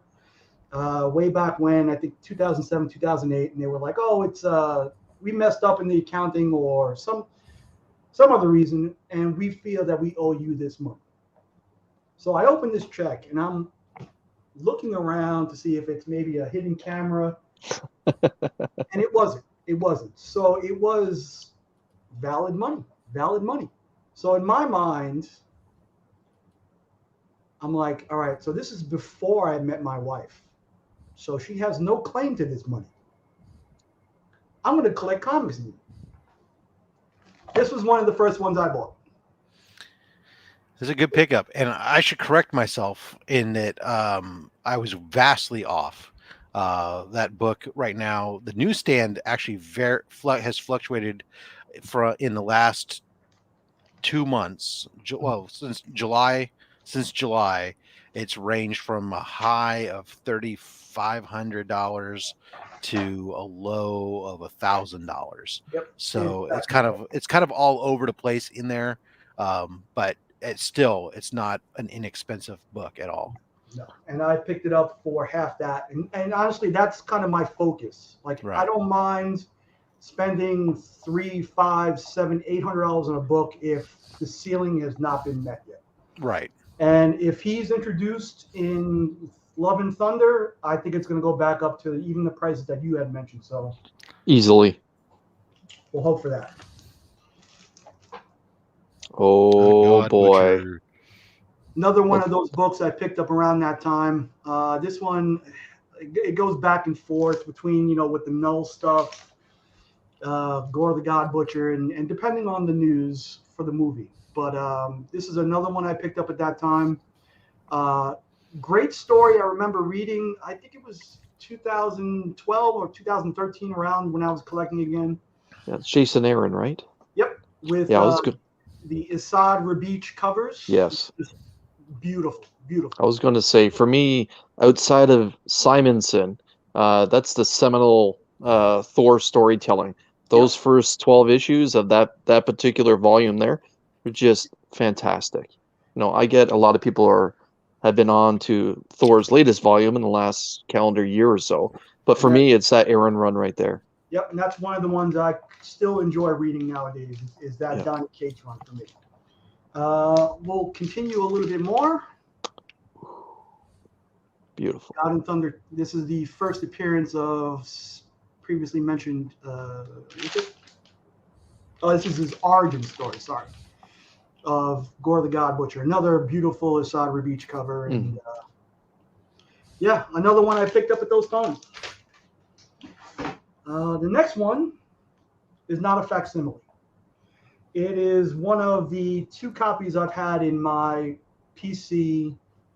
way back when, I think 2007, 2008, and they were like, oh, it's we messed up in the accounting or some other reason, and we feel that we owe you this money. So I opened this check, and I'm looking around to see if it's maybe a hidden camera, and it wasn't. It wasn't. So it was valid money. So in my mind, I'm like, all right, so this is before I met my wife. So she has no claim to this money. I'm going to collect comics again. This was one of the first ones I bought. This is a good pickup, and I should correct myself in that I was vastly off. That book right now, the newsstand actually has fluctuated in the last 2 months. Well, since July, it's ranged from a high of $3,500 to a low of $1,000. Yep. So it's kind of all over the place in there, but it's not an inexpensive book at all. No, and I picked it up for half that, and honestly, that's kind of my focus. Like, right. I don't mind spending $300, $500, $700, $800 on a book if the ceiling has not been met yet. Right. And if he's introduced in Love and Thunder, I think it's going to go back up to even the prices that you had mentioned. So easily, we'll hope for that. Oh boy. Butcher. Another one of those books I picked up around that time. This one, it goes back and forth between, with the Null stuff, Gore the God Butcher, and depending on the news for the movie. But this is another one I picked up at that time. Great story. I remember reading, I think it was 2012 or 2013, around when I was collecting again. Yeah, it's Jason Aaron, right? Yep. With was good. The Assad Rabich covers. Yes. Beautiful. I was going to say, for me, outside of Simonson, that's the seminal Thor storytelling. Those first 12 issues of that particular volume there were just fantastic. I get a lot of people are have been on to Thor's latest volume in the last calendar year or so. But for me, it's that Aaron run right there. Yep, and that's one of the ones I still enjoy reading nowadays, is that Donny Cates run for me. We'll continue a little bit more. Beautiful. God and Thunder. This is the first appearance of previously mentioned. This is his origin story. Sorry, of Gore the God Butcher. Another beautiful Asad Beach cover, and another one I picked up at those times. The next one is not a facsimile. It is one of the 2 copies I've had in my PC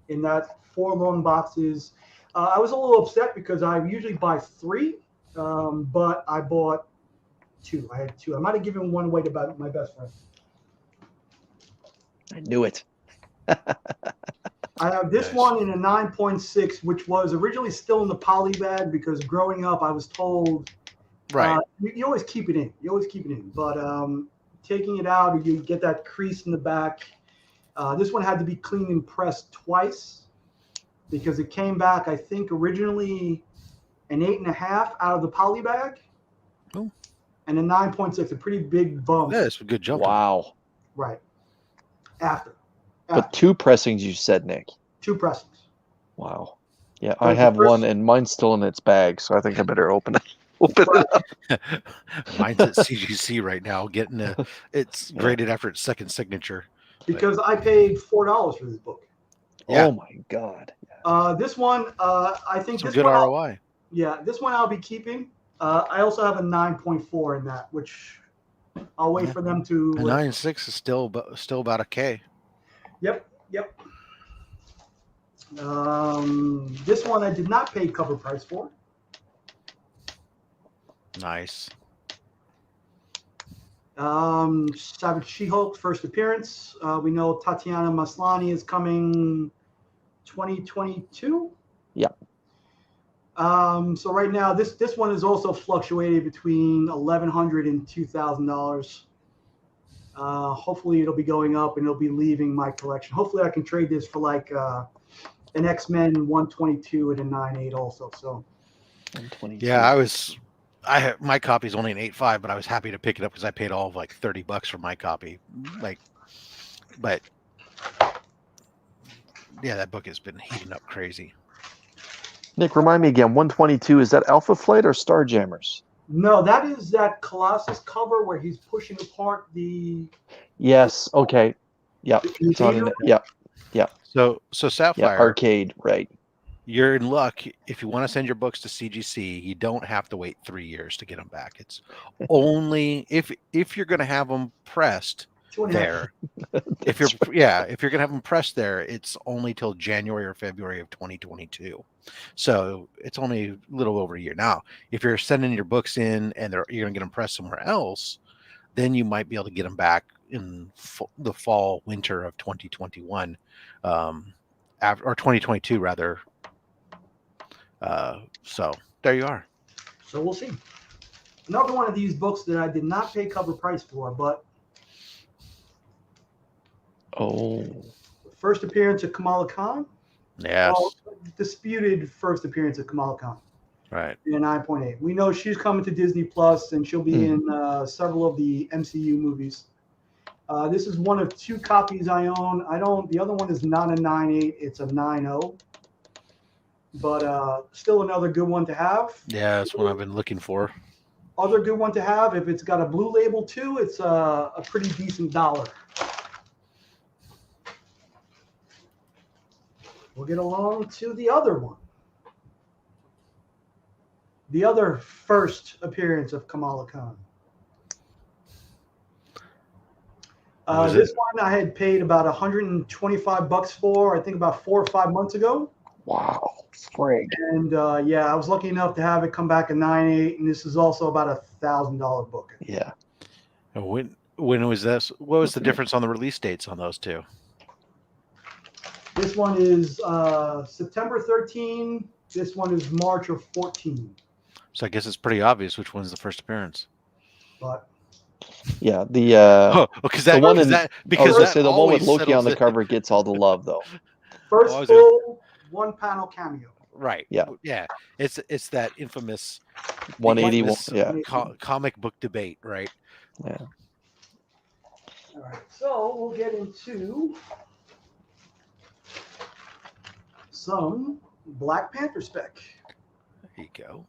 in that 4 long boxes. I was a little upset because I usually buy 3, but I bought 2. I had 2. I might have given one away to my best friend. I knew it. I have this one in a 9.6, which was originally still in the poly bag because growing up I was told, you always keep it in. You always keep it in. But taking it out, you get that crease in the back. This one had to be cleaned and pressed twice because it came back, I think, originally an 8.5 out of the poly bag. Oh. And a 9.6, a pretty big bump. Yeah, it's a good jump. Wow. Right. After. But 2 pressings, you said, Nick. 2 pressings. Wow. Yeah, I have one, and mine's still in its bag, so I think I better open it. Mine's at CGC right now, it's graded after its second signature. Because I paid $4 for this book. Yeah. Oh my God. This one, I think some this good one ROI. This one I'll be keeping. I also have a 9.4 in that, which I'll wait for them to. A 9.6 is still about a K. Yep. This one I did not pay cover price for. Nice. Savage She-Hulk first appearance. We know Tatiana Maslany is coming 2022. Yep. So right now this one is also fluctuated between $1,100 and $2,000. Hopefully it'll be going up and it'll be leaving my collection. Hopefully I can trade this for like an X-Men 122 at a 9.8 also. So 122. Yeah, my copy's only an 8.5, but I was happy to pick it up because I paid all of like $30 for my copy. But yeah, that book has been heating up crazy. Nick, remind me again, 122, is that Alpha Flight or Starjammers? No, that is that Colossus cover where he's pushing apart the. Yes. Okay. Yep. It's on. Yep. So Sapphire arcade, right? You're in luck if you want to send your books to CGC. You don't have to wait 3 years to get them back. It's only if you're going to have them pressed there. if you're going to have them pressed there, it's only till January or February of 2022. So it's only a little over a year. Now, if you're sending your books in and you're going to get them pressed somewhere else, then you might be able to get them back in the fall, winter of 2021, or 2022 rather. So there you are. So we'll see. Another one of these books that I did not pay cover price for, but first appearance of Kamala Khan. Yes. Well, disputed first appearance of Kamala Khan. Right. In a 9.8. We know she's coming to Disney Plus, and she'll be in several of the MCU movies. This is one of 2 copies I own. The other one is not a 9.8. It's a 9.0. But still another good one to have. Yeah, that's what I've been looking for. Other good one to have. If it's got a blue label too, it's a pretty decent dollar. We'll get along to the other one. The other first appearance of Kamala Khan. This one I had paid about $125 for, I think about 4 or 5 months ago. Wow, frig. And I was lucky enough to have it come back a 9.8, and this is also about a $1,000 book. Yeah. When was this? What was the difference on the release dates on those 2? This one is September 13. This one is March of 14. So I guess it's pretty obvious which one's the first appearance. But yeah, the the one with Loki on the cover gets all the love though. First was full one panel cameo. Right. Yeah. Yeah. It's that infamous 181. infamous Yeah. comic book debate, right? Yeah. All right, so we'll get into some Black Panther spec. There you go.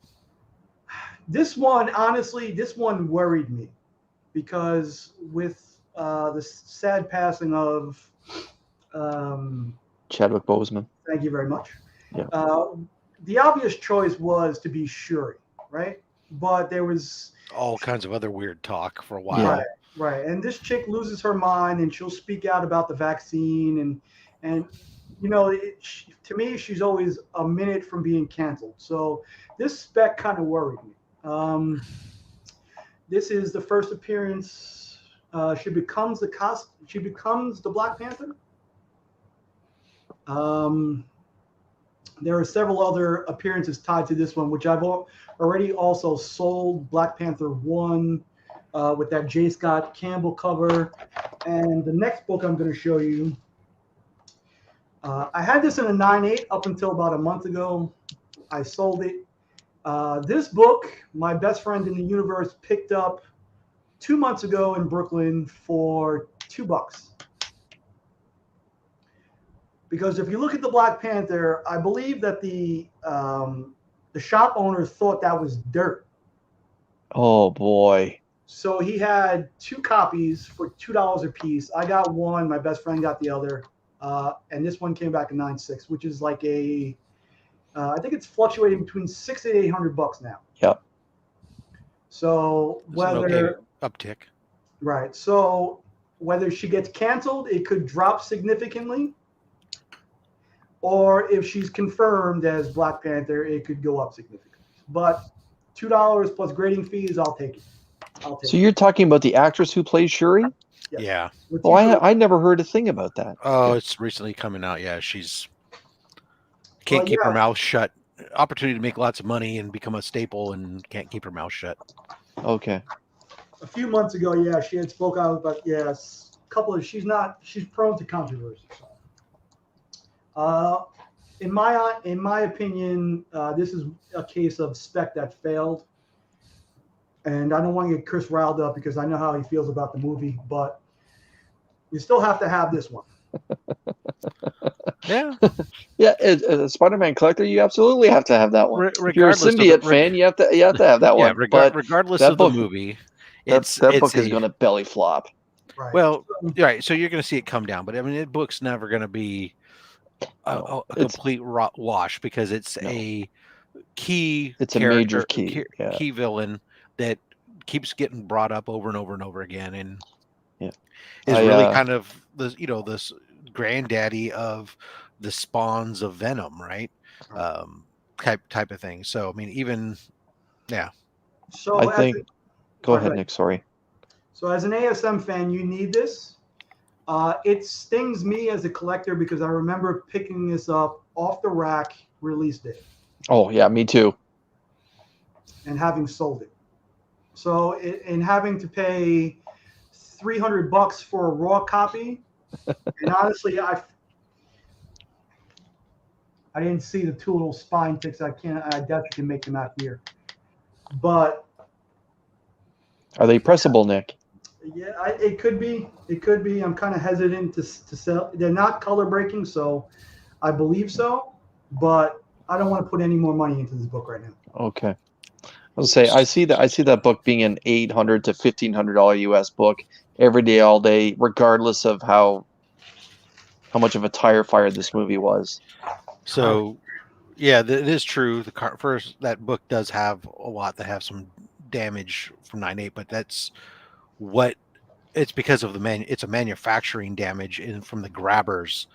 This one, honestly, this one worried me because with the sad passing of, Chadwick Boseman. thank you very much. Yeah. The obvious choice was to be Shuri, right? But there was All kinds of other weird talk for a while. Yeah. right. And this chick loses her mind, and she'll speak out about the vaccine, and you know, to me, she's always a minute from being canceled. So this spec kind of worried me. This is the first appearance. She becomes the Black Panther. There are several other appearances tied to this one, which I've already also sold. Black Panther 1 with that J. Scott Campbell cover. And the next book I'm going to show you, I had this in a 9.8 up until about a month ago. I sold it. This book, my best friend in the universe picked up 2 months ago in Brooklyn for $2. Because if you look at the Black Panther, I believe that the shop owner thought that was dirt. Oh boy. So he had 2 copies for $2 a piece. I got one. My best friend got the other. And this one came back a 9.6, which is like I think it's fluctuating between $600 and $800 now. Yep. So whether uptick. Right. So whether she gets canceled, it could drop significantly. Or if she's confirmed as Black Panther, it could go up significantly. But $2 plus grading fees, I'll take it. So you're talking about the actress who plays Shuri? Yes. Yeah. With Oh, I never heard a thing about that. Oh, it's recently coming out. Yeah, she's can't keep her yeah. mouth shut. Opportunity to make lots of money and become a staple, and can't keep her mouth shut. Okay. A few months ago, yeah, she had spoke out about she's prone to controversy. In my opinion, this is a case of spec that failed. And I don't want to get Chris riled up because I know how he feels about the movie, but you still have to have this one. Yeah. Yeah, as a Spider-Man collector, you absolutely have to have that one. If you're a symbiote fan, you have to have that one. Regardless of the movie, that book is going to belly flop. Right. Well, right. So you're going to see it come down, but I mean, the book's never going to be a complete wash because it's a key. It's a major key. Key villain that keeps getting brought up over and over and over again, and is really kind of this granddaddy of the spawns of Venom, right? Type of thing. So I mean, even So I think. Go ahead, Nick. Sorry. So as an ASM fan, you need this. It stings me as a collector because I remember picking this up off the rack release day. Oh yeah, me too. And having sold it. So and having to pay $300 for a raw copy, and honestly, I didn't see the 2 little spine ticks. I doubt you can make them out here. But are they pressable, Nick? Yeah, it could be. It could be. I'm kind of hesitant to sell. They're not color breaking, so I believe so. But I don't want to put any more money into this book right now. Okay. I'll say I see that book being an $800 to $1,500 US book every day, all day, regardless of how much of a tire fire this movie was. So, yeah, it is true. That book does have a lot that have some damage from 9.8, but that's it's because of it's a manufacturing damage from the grabbers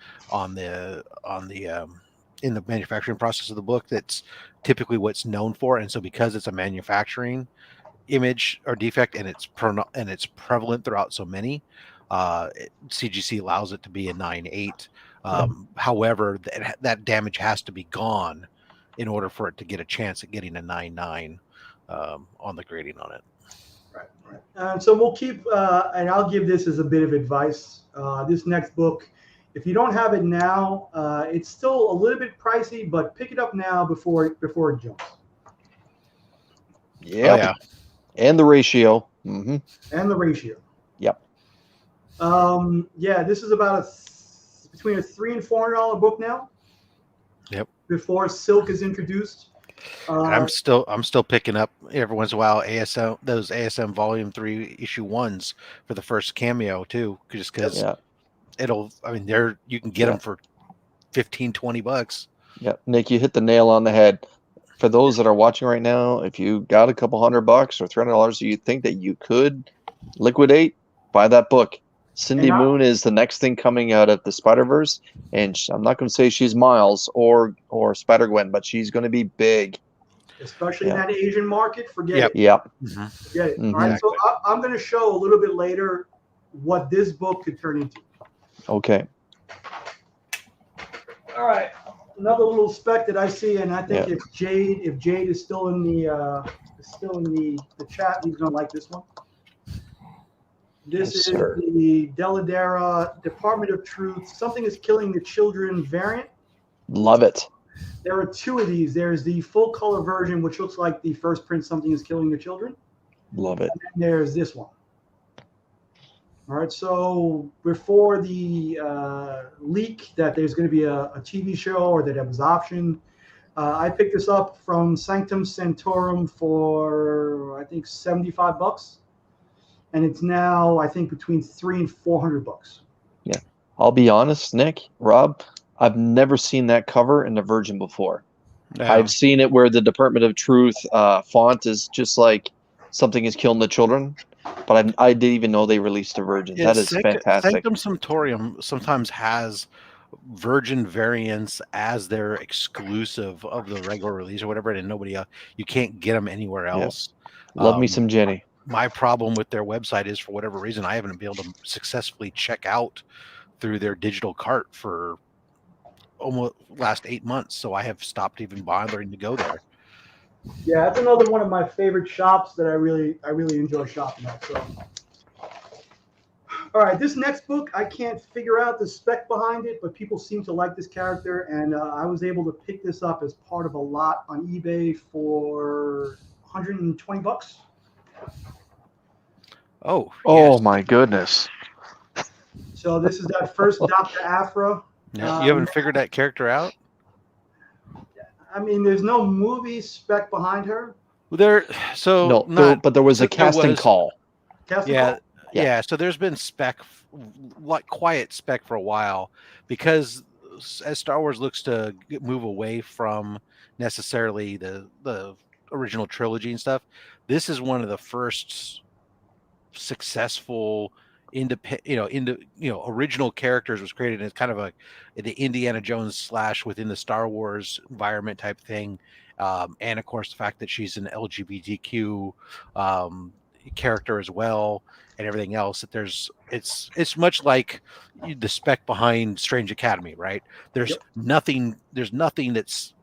in the manufacturing process of the book. That's typically what's known for, and so because it's a manufacturing image or defect and it's prevalent throughout so many, CGC allows it to be a 9.8. However, that damage has to be gone in order for it to get a chance at getting a 9.9 on the grading on it. Right. So we'll keep, and I'll give this as a bit of advice. This next book If you don't have it now, it's still a little bit pricey, but pick it up now before it jumps. Yep. Oh, yeah. And the ratio. Mm-hmm. And the ratio. Yep. Yeah, this is about between a $300 and $400 book now. Yep. Before Silk is introduced. And I'm still picking up every once in a while those ASM Volume 3 issue 1s for the first cameo too, just because you can get them for $15-$20. Yeah, Nick, you hit the nail on the head. For those that are watching right now, if you got a couple $100 or $300 you think that you could liquidate, buy that book. Cindy Moon is the next thing coming out of the Spider-Verse, and I'm not going to say she's Miles or Spider-Gwen, but she's going to be big. Especially in that Asian market, forget it. Yep. Mm-hmm. Forget it. All right, so I'm going to show a little bit later what this book could turn into. Okay. All right. Another little spec that I see, and I think if Jade is still in the chat, he's going to like this one. This is the Deladera Department of Truth. Something is killing the children variant. Love it. There are two of these. There's the full color version, which looks like the first print, Something is Killing the Children. Love it. And then there's this one. All right. So before the leak that there's going to be a TV show or that it was optioned, I picked this up from Sanctum Sanctorum for I think $75. And it's now, I think, between $300 and $400. Yeah, I'll be honest, Nick, Rob, I've never seen that cover in the Virgin before. No. I've seen it where the Department of Truth font is just like Something is Killing the Children, but I didn't even know they released a Virgin. Yeah, that is fantastic. Sanctum Sanctorum sometimes has Virgin variants as their exclusive of the regular release or whatever, and nobody else. You can't get them anywhere else. Yeah. Love me some Jenny. My problem with their website is, for whatever reason, I haven't been able to successfully check out through their digital cart for almost last 8 months. So I have stopped even bothering to go there. Yeah, that's another one of my favorite shops that I really enjoy shopping at. So, all right, this next book, I can't figure out the spec behind it, but people seem to like this character, and I was able to pick this up as part of a lot on eBay for $120. Oh, my goodness. So this is that first Dr. Aphra. Yeah, you haven't figured that character out? I mean, there's no movie spec behind her. But there was a casting call. Yeah. So there's been spec, like quiet spec for a while, because as Star Wars looks to move away from necessarily the original trilogy and stuff, this is one of the first successful original characters was created as kind of the Indiana Jones / within the Star Wars environment type thing, and of course the fact that she's an LGBTQ character as well, and everything else. That it's much like the spec behind Strange Academy, right? There's nothing that's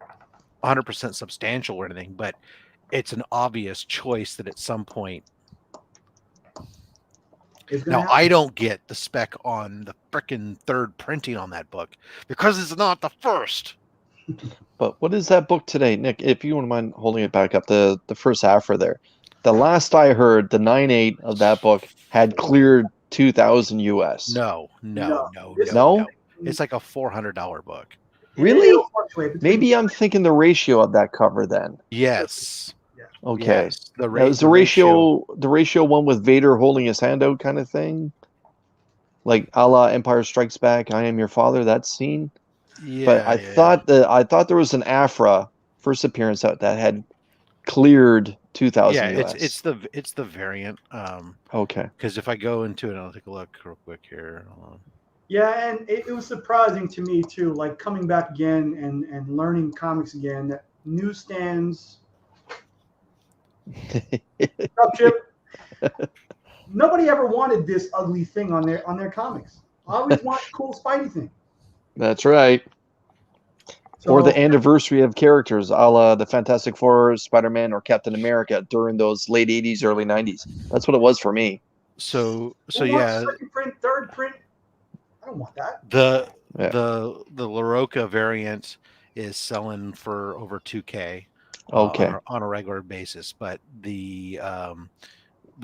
100% substantial or anything, but it's an obvious choice that at some point. Now, I don't get the spec on the frickin' third printing on that book because it's not the first. But what is that book today, Nick? If you wouldn't mind holding it back up, the first Aphra there. The last I heard, the 9.8 of that book had cleared 2,000 US. No. It's like a $400 book. Really? Maybe I'm thinking the ratio of that cover then. Yes. Okay. Yes, that was the ratio one with Vader holding his hand out kind of thing, like a la Empire Strikes Back, I Am Your Father, that scene. Yeah. But I thought there was an Aphra first appearance that had cleared 2,000 US. It's the variant. Okay. Because if I go into it, I'll take a look real quick here. Hold on. Yeah, and it was surprising to me too, like coming back again and learning comics again, that newsstands. Up, Chip. Nobody ever wanted this ugly thing on their comics. I always want a cool Spidey thing. That's right. So, or the anniversary of characters, a la the Fantastic Four, Spider-Man, or Captain America during those late 80s, early 90s. That's what it was for me. So yeah. Second print, third print. I don't want that. Yeah. The LaRocca variant is selling for over 2K Okay. on a regular basis, but the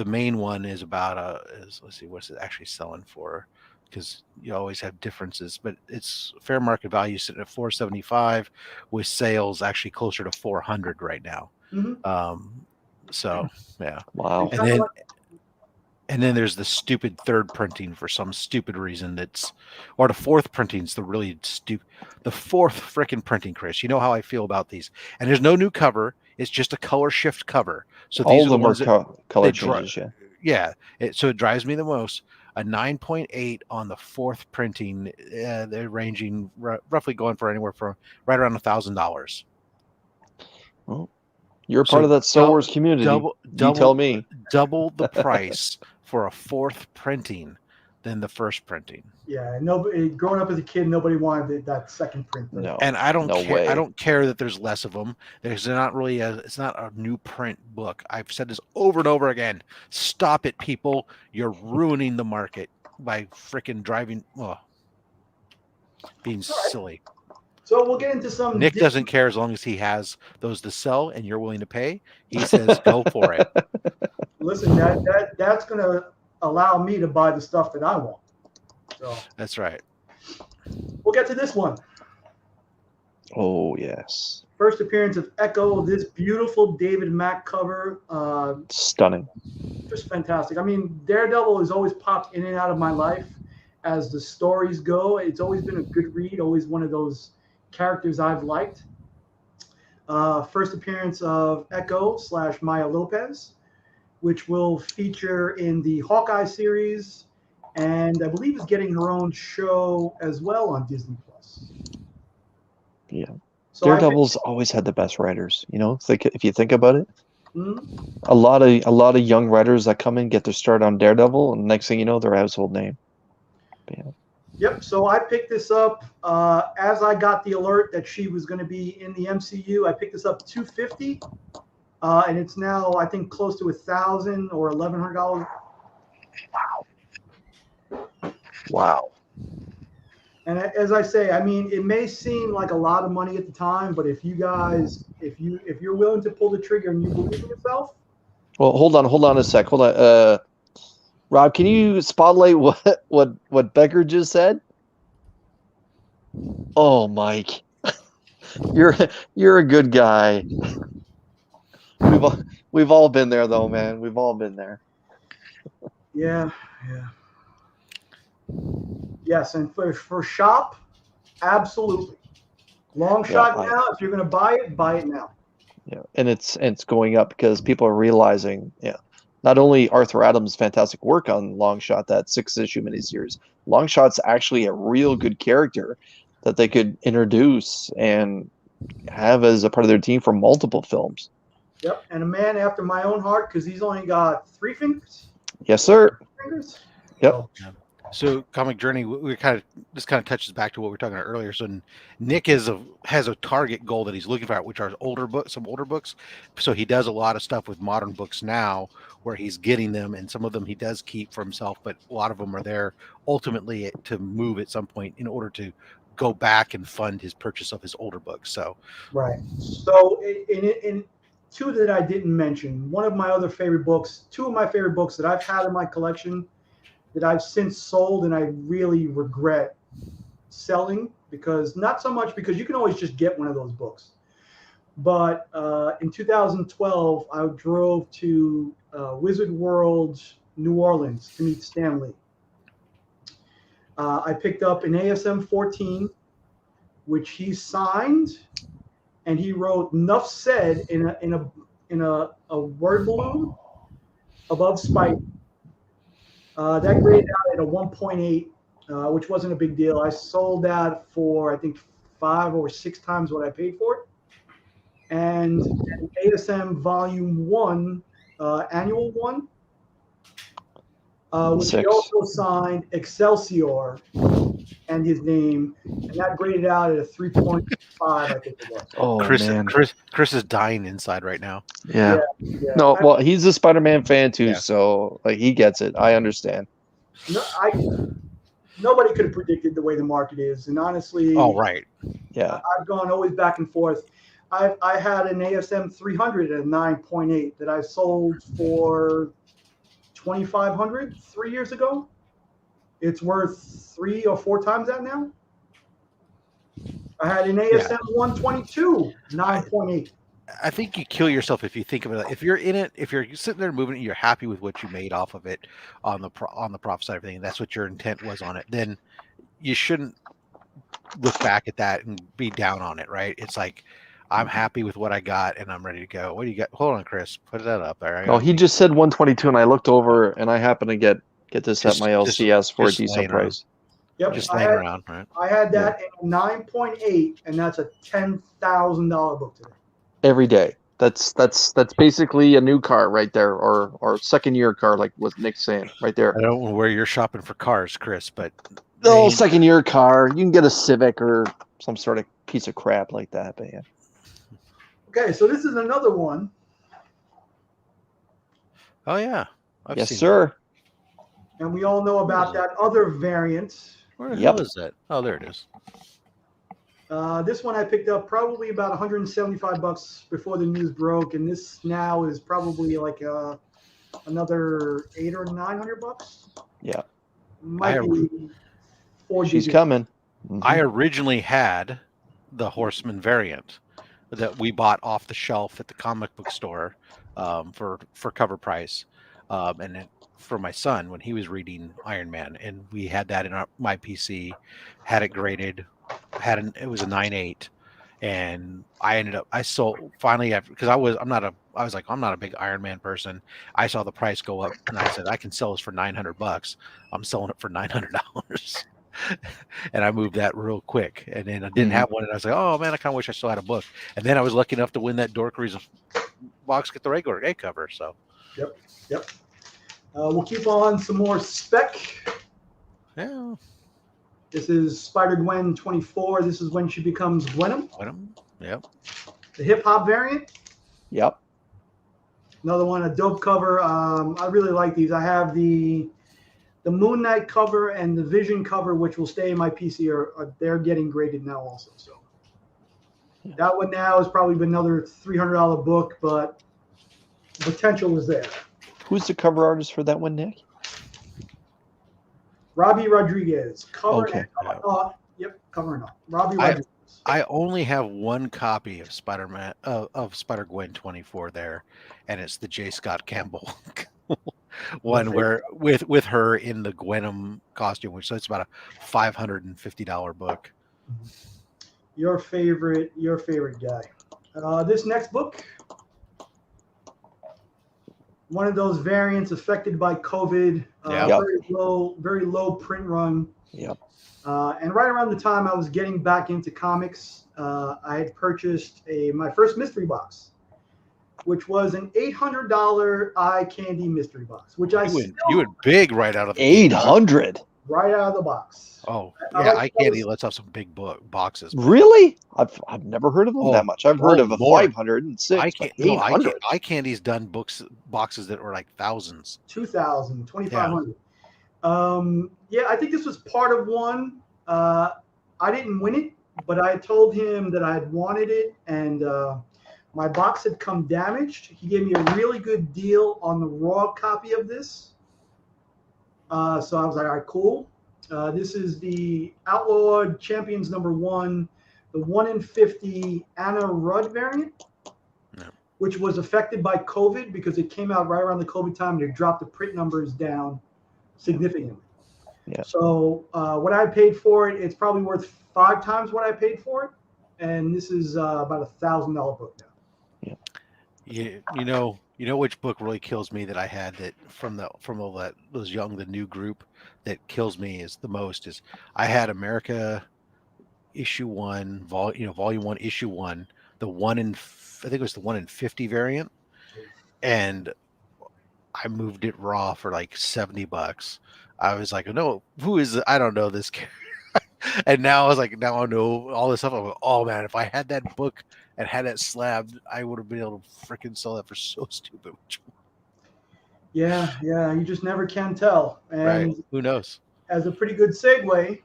main one is about let's see, what's it actually selling for, because you always have differences, but it's fair market value sitting at 475 with sales actually closer to 400 right now. So yeah. Wow. And then there's the stupid third printing for some stupid reason or the fourth printing's the really stupid, the fourth freaking printing, Chris. You know how I feel about these. And there's no new cover. It's just a color shift cover. So All these of are the them ones are color changes, yeah. So it drives me the most. A 9.8 on the fourth printing. They're ranging roughly going for anywhere from right around $1,000. Well, you're part of that Star Wars community. You tell me. Double the price for a fourth printing than the first printing. Yeah, nobody growing up as a kid, nobody wanted that second print. No, and I don't care. Way. I don't care that there's less of them. It's not a new print book. I've said this over and over again. Stop it, people! You're ruining the market by freaking driving. Being silly. So we'll get into some. Nick doesn't care as long as he has those to sell and you're willing to pay. He says, "Go for it." Listen, that's going to allow me to buy the stuff that I want. So that's right. We'll get to this one. Oh yes. First appearance of Echo. This beautiful David Mack cover. Stunning. Just fantastic. I mean, Daredevil has always popped in and out of my life as the stories go. It's always been a good read. Always one of those characters I've liked. First appearance of Echo / Maya Lopez, which will feature in the Hawkeye series, and I believe is getting her own show as well on Disney Plus. Yeah, so Daredevil's always had the best writers. You know, if you think about it, mm-hmm. a lot of young writers that come in get their start on Daredevil, and next thing you know, they're a household name. Yeah. Yep. So I picked this up as I got the alert that she was going to be in the MCU. I picked this up $250, and it's now I think close to $1,000 or $1,100. Wow. And as I say, I mean, it may seem like a lot of money at the time, but if you guys, if you're willing to pull the trigger and you believe in yourself. Well, hold on a sec. Hold on. Rob, can you spotlight what Becker just said? Oh, Mike, you're a good guy. We've all been there though, man. We've all been there. Yeah. Yes, and for shop, absolutely. Long shot now. If you're going to buy it now. Yeah, and it's going up because people are realizing, not only Arthur Adams' fantastic work on Longshot, that 6-issue miniseries, Longshot's actually a real good character that they could introduce and have as a part of their team for multiple films. Yep, and a man after my own heart because he's only got 3 fingers. Yes, sir. 3 fingers. Yep. So Comic Journey, this kind of touches back to what we were talking about earlier. So Nick has a target goal that he's looking for, which are some older books. So he does a lot of stuff with modern books now, where he's getting them, and some of them he does keep for himself, but a lot of them are there ultimately to move at some point in order to go back and fund his purchase of his older books. So right. So in 2 that I didn't mention, two of my favorite books that I've had in my collection that I've since sold and I really regret selling, because not so much because you can always just get one of those books. But in 2012, I drove to Wizard World, New Orleans to meet Stan Lee. I picked up an ASM 14, which he signed, and he wrote "Nuff Said" in a word balloon above Spike. That graded out at a 1.8, which wasn't a big deal. I sold that for I think 5 or 6 times what I paid for it. And ASM Volume 1, Annual 1, which 6. he also signed Excelsior and his name, and that graded out at a 3.5, I think it was. Oh, man. Chris is dying inside right now. Yeah. No, well, he's a Spider-Man fan too, so like he gets it. I understand. No, nobody could have predicted the way the market is. And honestly, Oh, right. Yeah. I've gone always back and forth. I had an ASM 300 at a 9.8 that I sold for $2,500 3 years ago. It's worth 3 or 4 times that now. I had an ASM 122 9.8. I think you kill yourself if you think of it. If you're in it, if you're sitting there moving it, you're happy with what you made off of it on the profit side of everything. That's what your intent was on it. Then you shouldn't look back at that and be down on it, right? It's like I'm happy with what I got and I'm ready to go. What do you got? Hold on, Chris. Put that up there. Oh, he just said 122, and I looked over, and I happened to get this at my LCS for a decent price. Yep, just laying around, right? I had that in 9.8, and that's a $10,000 book today. Every day. That's basically a new car right there, or second year car, like what Nick's saying right there. I don't know where you're shopping for cars, Chris, but No, second year car. You can get a Civic or some sort of piece of crap like that, but yeah. Okay, so this is another one. Oh yeah. Yes, sir. And we all know about that other variant. Where the hell is that? Oh, there it is. This one I picked up probably about $175 before the news broke, and this now is probably like another $800 or $900. Yeah, might be 4 She's digits. coming. I originally had the Horseman variant that we bought off the shelf at the comic book store for cover price, and it, for my son when he was reading Iron Man, and we had that in my PC, had it graded. It was a 9.8, and I sold finally because I was like I'm not a big Iron Man person. I saw the price go up and I said I can sell this for $900. I'm selling it for $900. And I moved that real quick, and then I didn't have one, and I was like, oh man, I kind of wish I still had a book. And then I was lucky enough to win that Dorkeries box, get the regular A cover. So yep. We'll keep on some more spec. Yeah. This is Spider-Gwen 24. This is when she becomes Gwenum. Yep. The hip-hop variant. Yep. Another one, a dope cover. I really like these. I have the Moon Knight cover and the Vision cover, which will stay in my PC. They're getting graded now also. So that one now is probably another $300 book, but the potential is there. Who's the cover artist for that one, Nick? Robbie Rodriguez. Cover Okay. Yep, cover and all. Robbie Rodriguez. I only have one copy of Spider-Man of Spider-Gwen 24 there, and it's the J. Scott Campbell one where with her in the Gwenum costume, which so it's about a $550 book. Your favorite guy. This next book, one of those variants affected by COVID. Very low print run. Yep. And right around the time I was getting back into comics, I had purchased my first mystery box, which was an $800 eye candy mystery box, which you went big right out of the 800 right out of the box. Oh yeah, eye candy lets off some big boxes. Really? I've never heard of them that much. I've heard of a 506. Eye candy's done boxes that were like thousands. 2,000, 2,500. Yeah, I think this was part of one. I didn't win it, but I told him that I had wanted it, and my box had come damaged. He gave me a really good deal on the raw copy of this. So I was like, all right, cool. This is the Outlawed Champions #1, the 1 in 50 Anna Rudd variant, which was affected by COVID because it came out right around the COVID time and it dropped the print numbers down significantly. Yeah. So what I paid for it, it's probably worth 5 times what I paid for it, and this is about $1,000 book now. Yeah. You know which book really kills me that I had that from all that those the new group that kills me is the most is I had America issue 1 volume 1 issue 1, the 1 in I think it was the 1 in 50 variant, and I moved it raw for like $70. I was like, no, who is it? I don't know this character. And now I was like, now I know all this stuff. I'm like, oh man, if I had that book and had that slab, I would have been able to freaking sell that for so stupid. Yeah, you just never can tell. And right. Who knows? as a pretty good segue,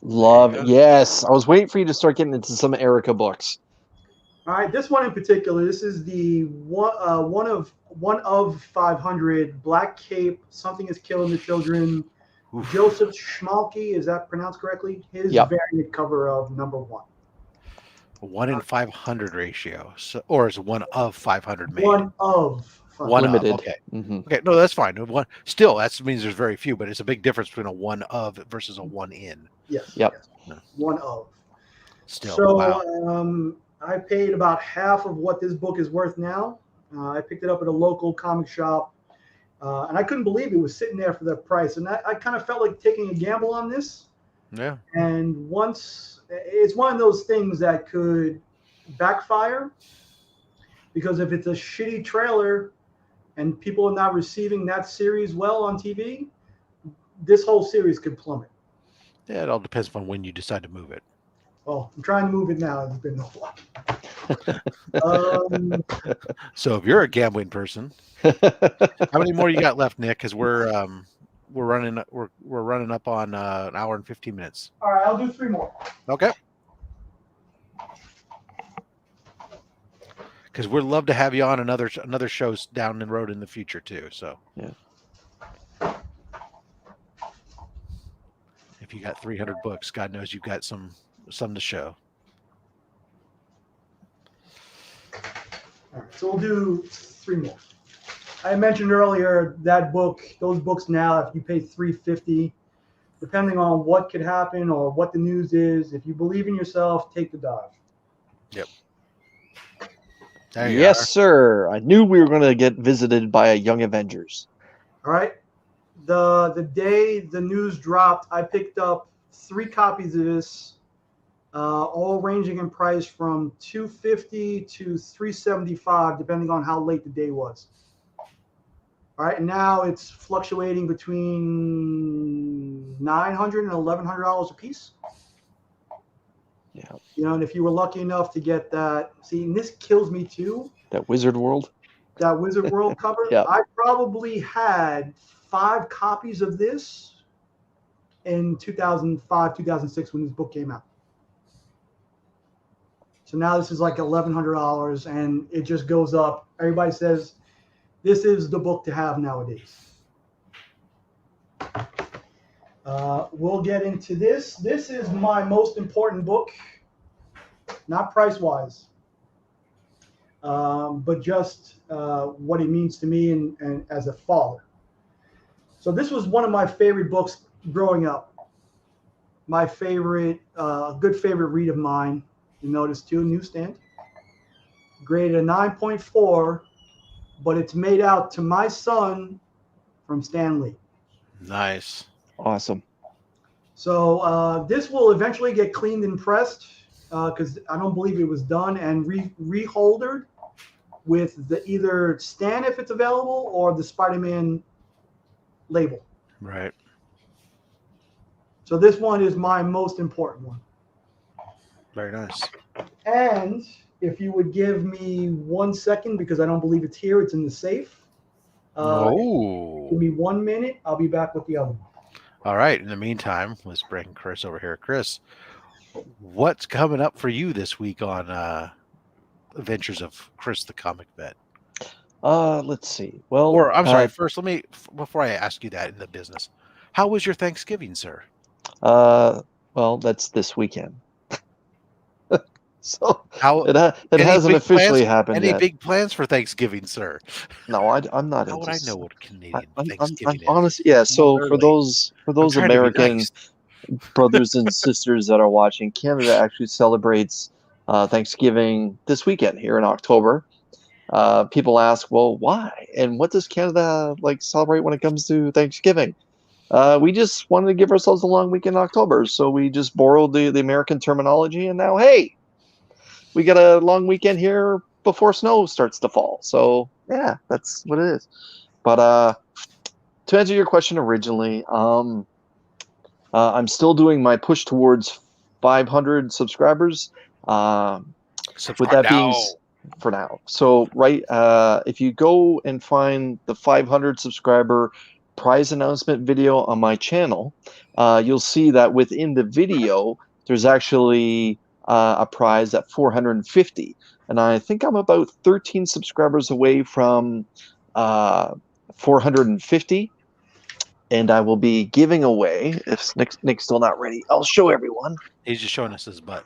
Love, yes. I was waiting for you to start getting into some Erica books. all right, this one in particular, this is the one of 500 Black Cape. Something is killing the children. Oof. Joseph Schmalke, is that pronounced correctly? His Yep. variant cover of #1. 1 in 500 ratio, so, or is 1 of 500 made? 1 of 500. One Limited. of, okay. Mm-hmm. Okay, no, that's fine. One still, that means there's very few, but it's a big difference between a 1 of versus a 1 in. Yes. Yep. Yes. No. 1 of. Still, So wow. I paid about half of what this book is worth now. I picked it up at a local comic shop, and I couldn't believe it was sitting there for that price. And I kind of felt like taking a gamble on this. Yeah. And once it's one of those things that could backfire, because if it's a shitty trailer and people are not receiving that series well on TV, this whole series could plummet. Yeah, it all depends on when you decide to move it. Well, I'm trying to move it now. It's been no luck. So if you're a gambling person, how many more you got left, Nick? Because we're running up on an hour and 15 minutes. All right, I'll do 3 more. Okay. Because we'd love to have you on another shows down the road in the future too. So yeah. If you got 300 books, God knows you've got some to show. All right, so we'll do 3 more. I mentioned earlier that those books now, if you pay $3.50, depending on what could happen or what the news is, if you believe in yourself, take the dive. Yep. Yes, sir. I knew we were going to get visited by a Young Avengers. All right. The day the news dropped, I picked up 3 copies of this, all ranging in price from $250 to $375, depending on how late the day was. All right, and now it's fluctuating between $900 and $1,100 a piece. Yeah. You know, and if you were lucky enough to get that, see, and this kills me too. That Wizard World. That Wizard World cover. Yeah. I probably had 5 copies of this in 2005, 2006 when this book came out. So now this is like $1,100, and it just goes up. Everybody says this is the book to have nowadays. We'll get into this. This is my most important book, not price-wise, but just what it means to me and as a father. So this was one of my favorite books growing up. My favorite, good favorite read of mine. You notice too, newsstand. Graded a 9.4, but it's made out to my son from Stan Lee. Nice. Awesome. So this will eventually get cleaned and pressed because I don't believe it was done, and reholdered with the either Stan if it's available or the Spider-Man label. Right. So this one is my most important one. Very nice. And if you would give me 1 second, because I don't believe it's here, it's in the safe. Give me 1 minute. I'll be back with the other one. All right. In the meantime, let's bring Chris over here. Chris, what's coming up for you this week on Adventures of Chris the Comic Vet? Let's see. Well, or I'm sorry. First, let me before I ask you that in the business. How was your Thanksgiving, sir? Well, that's this weekend. So it hasn't officially happened yet. Any yet. big plans for Thanksgiving, sir? No, I'm not. How would I know what Canadian Thanksgiving I'm is? honestly, yeah. So for those American nice. brothers and sisters that are watching, Canada actually celebrates Thanksgiving this weekend here in October. People ask, well, why? And what does Canada celebrate when it comes to Thanksgiving? We just wanted to give ourselves a long weekend in October, so we just borrowed the American terminology, and now, hey, we got a long weekend here before snow starts to fall. So yeah, that's what it is. But to answer your question originally, I'm still doing my push towards 500 subscribers. With that being for now. So if you go and find the 500 subscriber prize announcement video on my channel, you'll see that within the video, there's actually a prize at 450. And I think I'm about 13 subscribers away from 450. And I will be giving away, if Nick's still not ready, I'll show everyone. He's just showing us his butt.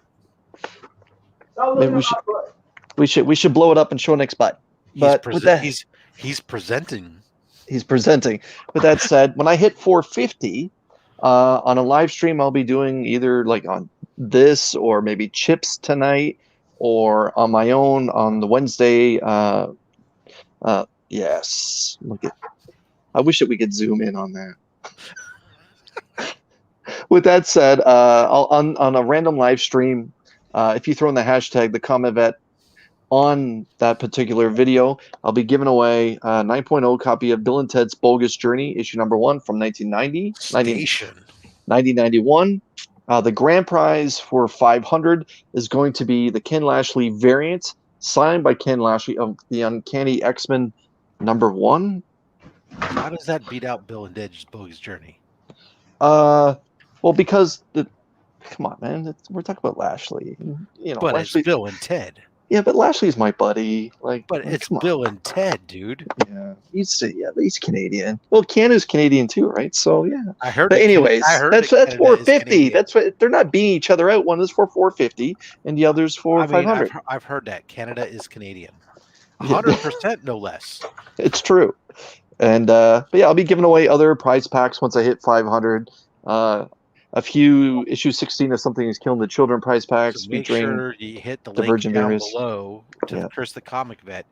Maybe we should blow it up and show Nick's butt. But he's presenting. He's presenting. With that said, when I hit 450 on a live stream, I'll be doing either like on this or maybe Chips tonight, or on my own on the Wednesday. Yes, look at. I wish that we could zoom in on that. With that said, on a random live stream, if you throw in the hashtag the Comivet on that particular video, I'll be giving away a 9.0 copy of Bill and Ted's Bogus Journey, issue number 1 from 1991. The grand prize for 500 is going to be the Ken Lashley variant, signed by Ken Lashley of the Uncanny X-Men number 1. How does that beat out Bill and Ted's Bogus Journey? Well, because come on, man, we're talking about Lashley. But Lashley, it's Bill and Ted. Yeah, but Lashley's my buddy. But it's Bill and Ted, dude. Yeah, he's Canadian. Well, Ken is Canadian too, right? So yeah. I heard. But anyways, that's 450. That's what they're not beating each other out. One is for 450, and the other's for 500. I've heard that Canada is Canadian, 100% no less. It's true. And but yeah, I'll be giving away other prize packs once I hit 500. A few issue 16 of Something Is Killing the Children prize packs, so make featuring sure you hit the link down below to Chris the Comic Vet.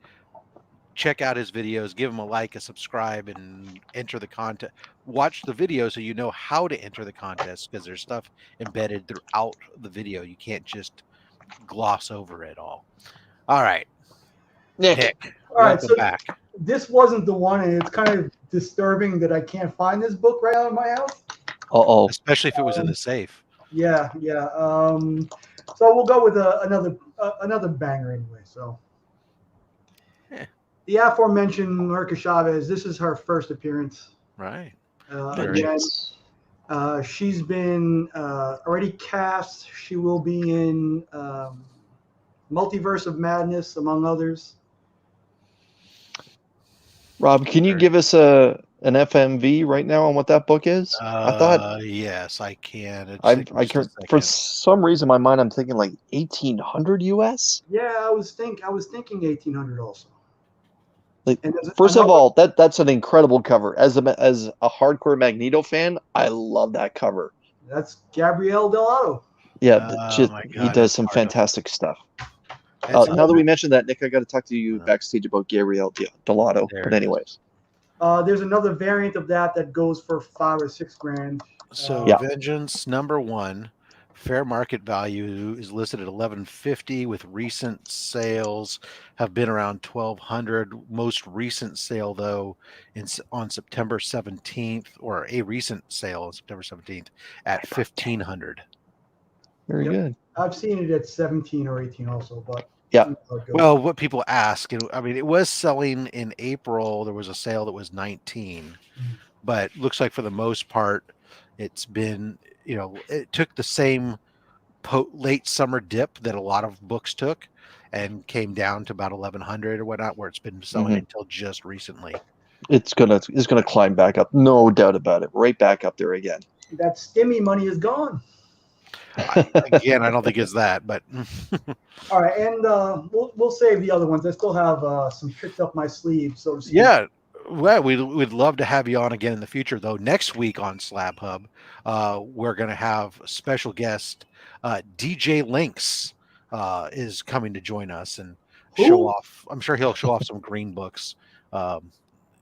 Check out his videos, give him a like, a subscribe, and enter the contest. Watch the video so you know how to enter the contest, because there's stuff embedded throughout the video. You can't just gloss over it all. All right, Nick, welcome back. This wasn't the one, and it's kind of disturbing that I can't find this book right out of my house. Especially if it was in the safe. Yeah. So we'll go with another banger anyway. So the aforementioned Marika Chavez. This is her first appearance. Right. Again, she's been already cast. She will be in Multiverse of Madness, among others. Rob, can you give us an FMV right now on what that book is? I thought. Yes, I can. For some reason, in my mind, I'm thinking like 1800 US. Yeah, I was thinking 1800 also. First of all, that's an incredible cover. As a hardcore Magneto fan, I love that cover. That's Gabriel Dell'Otto. Yeah, he does some fantastic stuff. Now that we mentioned that, Nick, I got to talk to you backstage about Gabriel Dell'Otto. But anyways, there's another variant of that goes for $5 or $6 grand. So Vengeance number 1, fair market value is listed at $11.50. With recent sales have been around $1,200. Most recent sale though, on September 17th, or a recent sale on September 17th at $1,500. Very good. I've seen it at 17 or 18 also, but well, what people ask, I mean, it was selling in April. There was a sale that was 19, but looks like for the most part, it's been, it took the same late summer dip that a lot of books took and came down to about 1,100 or whatnot, where it's been selling until just recently. It's gonna climb back up, no doubt about it. Right back up there again. That stimmy money is gone. Again, I don't think it's that, but all right, and we'll save the other ones. I still have some tricks up my sleeve, so to speak. Yeah, well, we'd love to have you on again in the future, though. Next week on Slab Hub, we're going to have a special guest, DJ Lynx, is coming to join us and show off. I'm sure he'll show off some green books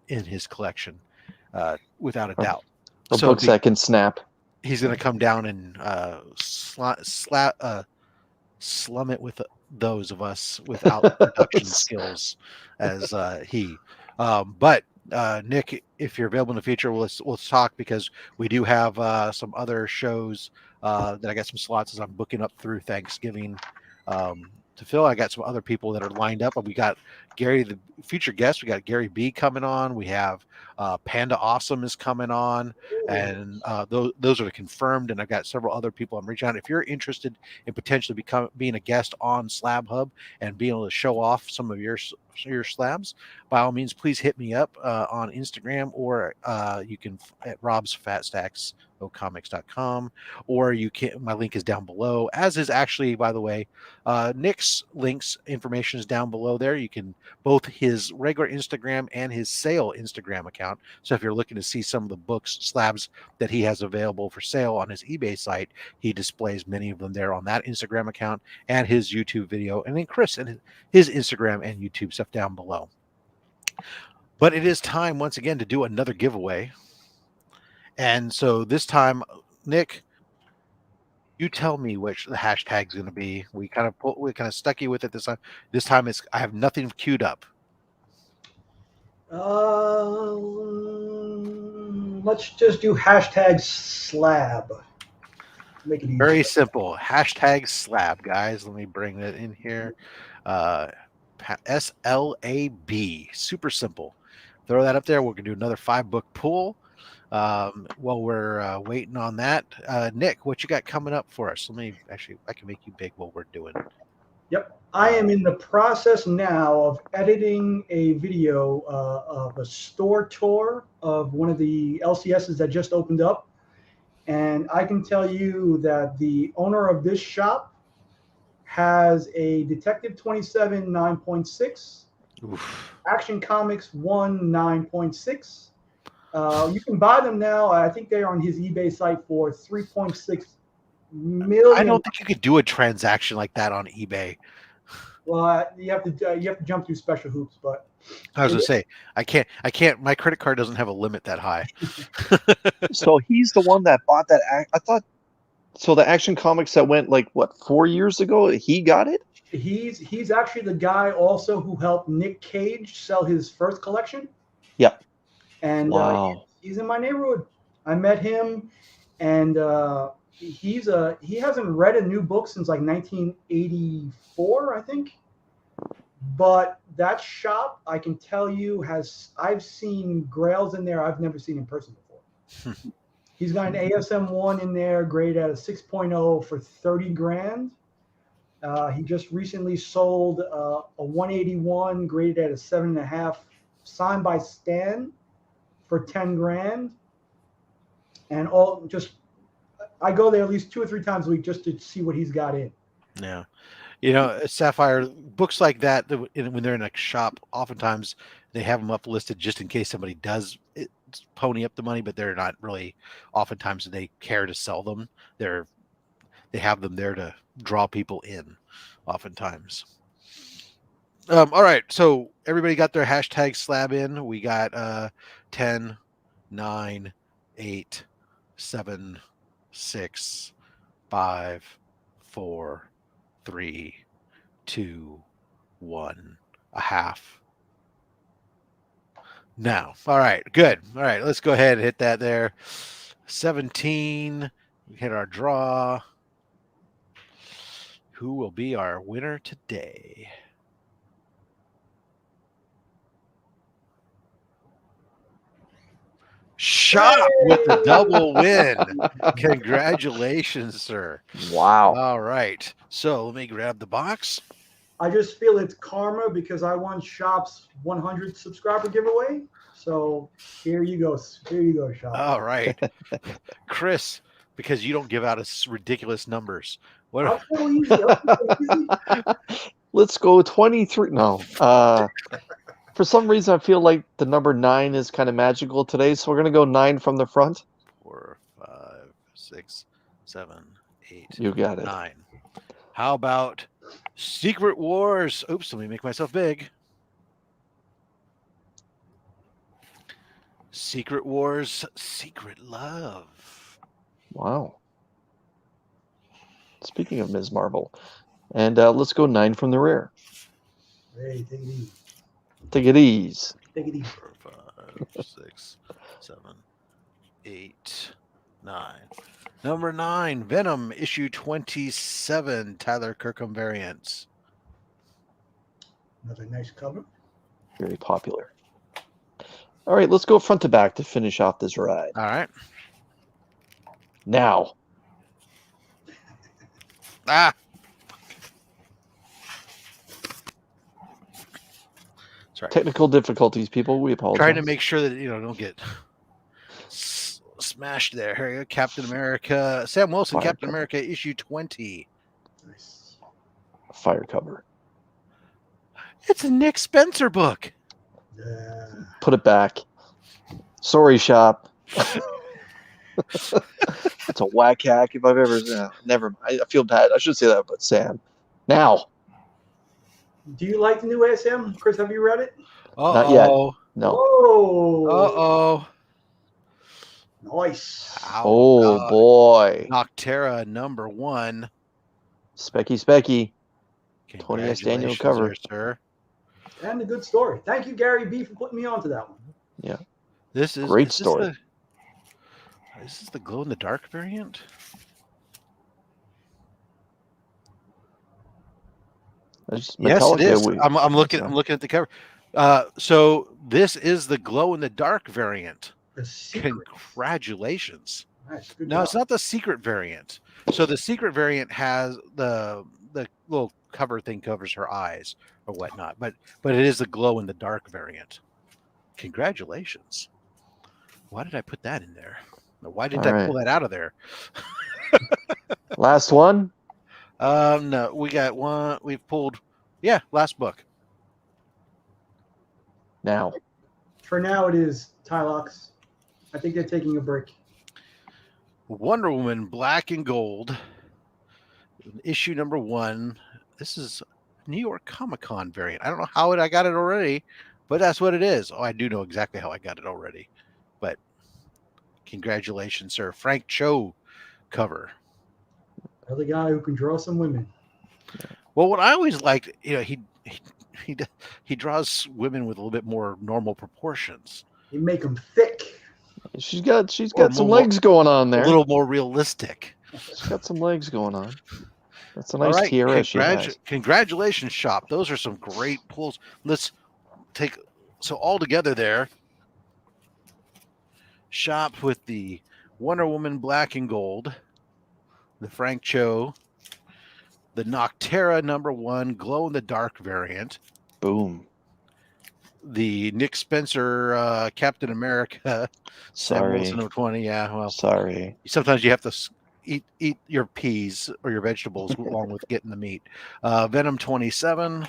in his collection, without a doubt. Books that can snap. He's going to come down and slum it with those of us without production skills as he. But Nick, if you're available in the future, let's talk, because we do have some other shows that I got some slots as I'm booking up through Thanksgiving to fill. I got some other people that are lined up, and we got Gary, the future guest. We got Gary B coming on. We have Panda Awesome is coming on, and those are confirmed. And I've got several other people I'm reaching out. If you're interested in potentially being a guest on Slab Hub and being able to show off some of your slabs, by all means, please hit me up on Instagram, or you can at Rob's Fat Stax comics.com, or you can, my link is down below, as is actually, by the way, Nick's links information is down below there. You can both his regular Instagram and his sale Instagram account. So if you're looking to see some of the books slabs that he has available for sale on his eBay site, he displays many of them there on that Instagram account and his YouTube video, and then Chris and his Instagram and YouTube stuff down below. But it is time once again to do another giveaway. And so this time, Nick, you tell me which the hashtag is going to be. We kind of stuck you with it this time. This time I have nothing queued up. Let's just do hashtag slab. Make it easy. Very simple. Hashtag slab, guys. Let me bring that in here. SLAB. Super simple. Throw that up there. We're going to do another 5-book pool. While we're waiting on that, Nick, what you got coming up for us? I can make you big while we're doing it. Yep. I am in the process now of editing a video of a store tour of one of the LCSs that just opened up. And I can tell you that the owner of this shop has a Detective 27 9.6, Action Comics 1 9.6. You can buy them now. I think they're on his eBay site for $3.6 million. I don't think you could do a transaction like that on eBay. Well, you have to jump through special hoops, but I was gonna say I can't. My credit card doesn't have a limit that high. So he's the one that bought that. I thought. So the Action Comics that went 4 years ago, he got it. He's actually the guy also who helped Nick Cage sell his first collection. Yeah. And wow. He's in my neighborhood. I met him, and he hasn't read a new book since 1984, I think. But that shop, I can tell you, I've seen grails in there I've never seen in person before. He's got an ASM1 in there, graded at a 6.0 for $30,000. He just recently sold a 181 graded at a 7.5, signed by Stan, for $10,000. And I go there at least 2 or 3 times a week just to see what he's got in. Yeah. Sapphire, books like that, when they're in a shop, oftentimes they have them up listed just in case somebody does pony up the money, but they're not really, oftentimes they care to sell them. They have them there to draw people in, oftentimes. All right, so everybody got their hashtag slab in. We got 10, 9, 8, 7, 6, 5, 4, 3, 2, 1, a half. Now, all right, good. All right, let's go ahead and hit that there. 17. We hit our draw. Who will be our winner today? Shop with the double win. Congratulations, sir. Wow. All right. So let me grab the box. I just feel it's karma because I won Shop's 100 subscriber giveaway. So here you go. Here you go, Shop. All right. Chris, because you don't give out ridiculous numbers. What? Let's go 23. No. For some reason, I feel like the number 9 is kind of magical today, so we're going to go 9 from the front. 4, 5, 6, 7, 8. You got it. 9. How about Secret Wars? Oops, let me make myself big. Secret Wars, Secret Love. Wow. Speaking of Ms. Marvel. And let's go 9 from the rear. Hey, take it easy. Take it easy. Take it easy. 4, 5, 6, 7, 8, 9. Number 9, Venom, issue 27, Tyler Kirkham variants. Another nice cover. Very popular. All right, let's go front to back to finish off this ride. All right. Now. Ah. Sorry. Technical difficulties, people. We apologize. Trying to make sure that don't get smashed there. Here you go. Captain America, Sam Wilson, Fire Captain cover. America, issue 20. Nice. Fire cover. It's a Nick Spencer book. Yeah. Put it back. Sorry, shop. It's a whack hack if I've ever. Never. I feel bad. I should say that, but Sam. Now. Do you like the new ASM? Chris, have you read it? Not yet. Oh. No. Oh. Nice. Oh, God. boy. Noctera #1. Specky. 20th annual Congratulations cover. there, sir. And a good story. Thank you, Gary B, for putting me onto that one. Yeah. This is Great is story. This the glow in the dark variant? It's Yes, it Metallica. is. I'm looking at the cover. So this is the glow in the dark variant. The secret. Congratulations. Nice. Good No, job. it's not the secret variant. So the secret variant has the little cover thing covers her eyes or whatnot, but it is the glow in the dark variant. Congratulations. Why did I put that in there? Why didn't All I right. pull that out of there? Last one. No, we got one. We've pulled. Yeah, last book. Now. For now, it is Tylox. I think they're taking a break. Wonder Woman Black and Gold, issue #1. This is New York Comic Con variant. I don't know how I got it already, but that's what it is. Oh, I do know exactly how I got it already. But congratulations, sir. Frank Cho cover. Another guy who can draw some women. Well, what I always liked, he draws women with a little bit more normal proportions, You make them thick. She's got Or some more- legs going on there. a little more realistic. She's got some legs going on. That's a All nice right, tiara she has. congratulations, shop. Those are some great pulls. Let's take all together there. Shop with the Wonder Woman Black and Gold, the Frank Cho, the Noctera #1 glow in the dark variant, Boom. the Nick Spencer Captain America, Sam Sorry. Wilson #20. Yeah, well, Sorry. sometimes you have to eat your peas or your vegetables along with getting the meat. Venom 27,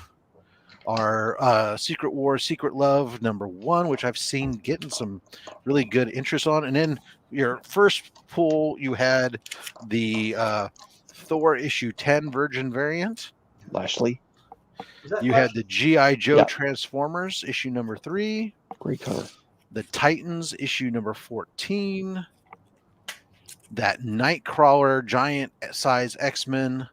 our Secret War, Secret Love #1, which I've seen getting some really good interest on. And then your first pull, you had the Thor issue 10 Virgin variant. Lashley. Is that You had the G.I. Joe Yeah. Transformers issue #3, Great cover. the Titans issue #14, that Nightcrawler giant size X-Men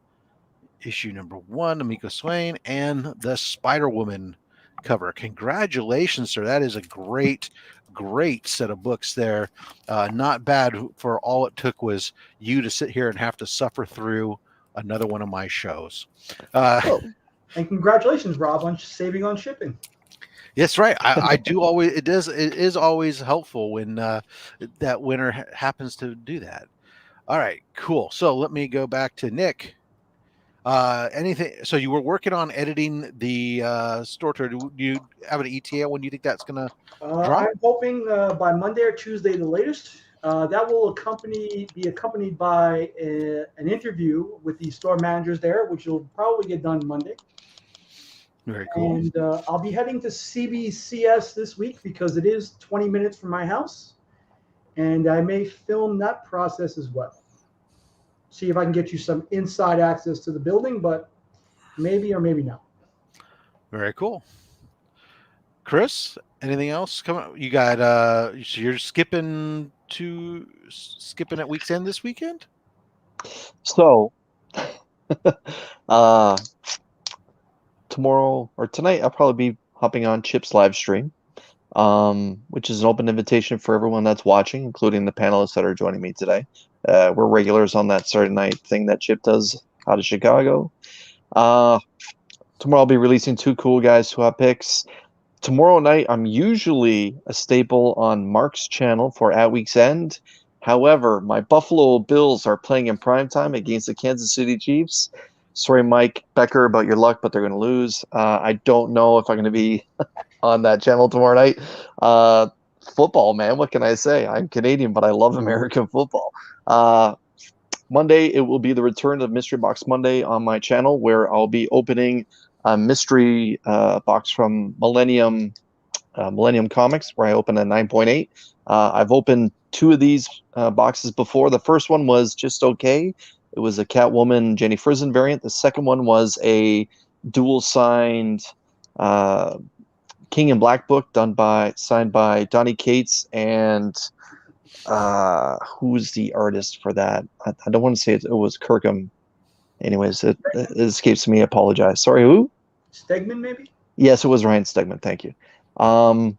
issue #1, Amika Swain, and the Spider-Woman cover. Congratulations, sir. That is a great set of books there. Not bad for all it took was you to sit here and have to suffer through another one of my shows. And congratulations, Rob, on saving on shipping. Yes, right. I do always. It is always helpful when that winner happens to do that. All right, cool. So let me go back to Nick. Anything? So you were working on editing the store tour. Do you have an ETA when you think that's gonna drop? I'm hoping by Monday or Tuesday, the latest. That will be accompanied by an interview with the store managers there, which will probably get done Monday. Very cool. And I'll be heading to CBCS this week because it is 20 minutes from my house. And I may film that process as well. See if I can get you some inside access to the building, but maybe or maybe not. Very cool. Chris, anything else coming? You got so you're skipping at Week's End this weekend? So, tomorrow or tonight, I'll probably be hopping on Chip's live stream, which is an open invitation for everyone that's watching, including the panelists that are joining me today. We're regulars on that Saturday night thing that Chip does out of Chicago. Tomorrow I'll be releasing 2 cool guys swap picks. tomorrow night, I'm usually a staple on Mark's channel for At Week's End. However, my Buffalo Bills are playing in primetime against the Kansas City Chiefs. Sorry, Mike Becker, about your luck, but they're going to lose. I don't know if I'm going to be on that channel tomorrow night. Football, man, what can I say? I'm Canadian, but I love American football. Monday, it will be the return of Mystery Box Monday on my channel, where I'll be opening a mystery box from Millennium Comics, where I open a 9.8. I've opened 2 of these boxes before. The first one was just okay. It was a Catwoman Jenny Frison variant. The second one was a dual signed King in Black book signed by Donny Cates and who's the artist for that? I don't want to say it was Kirkham. Anyways, it escapes me. I apologize. Sorry, who? Stegman, maybe? Yes, it was Ryan Stegman. Thank you. And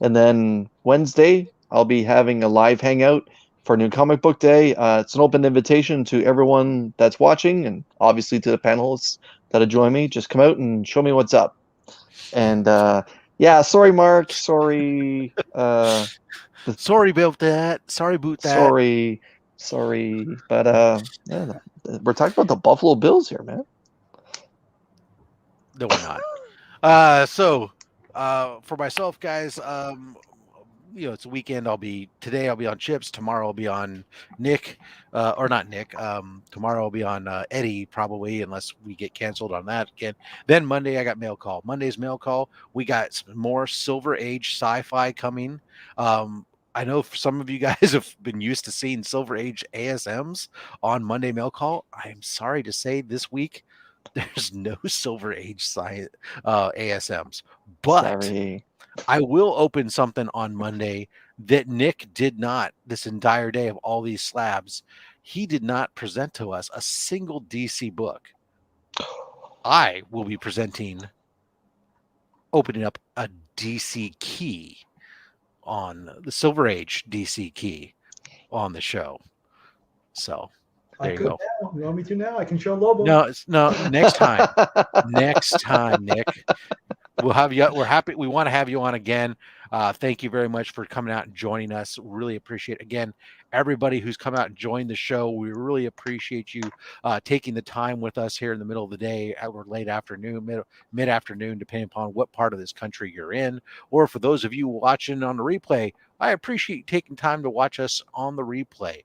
then Wednesday, I'll be having a live hangout for New Comic Book Day. It's an open invitation to everyone that's watching, and obviously to the panelists that'll join me. Just come out and show me what's up. And yeah, sorry, Mark. Sorry. Sorry about that. Sorry about that. Sorry. But yeah, we're talking about the Buffalo Bills here, man. No, we're not. So for myself, guys, it's a weekend. Today I'll be on Chips. Tomorrow I'll be on Nick, or not Nick. Tomorrow I'll be on Eddie, probably, unless we get canceled on that again. Then Monday I got mail call. Monday's mail call. We got some more Silver Age sci-fi coming. I know some of you guys have been used to seeing Silver Age ASMs on Monday mail call. I am sorry to say this week there's no Silver Age ASMs, but Sorry. I will open something on Monday that Nick did not this entire day of all these slabs. He did not present to us a single DC book. I will be opening up a DC key on the Silver Age DC key on the show. So there you go. Now. You want me to now? I can show Lobo. No, next time. Next time, Nick. We'll have you. We're happy. We want to have you on again. Thank you very much for coming out and joining us. Really appreciate, again, everybody who's come out and joined the show. We really appreciate you taking the time with us here in the middle of the day or late afternoon, mid-afternoon, depending upon what part of this country you're in. Or for those of you watching on the replay, I appreciate you taking time to watch us on the replay.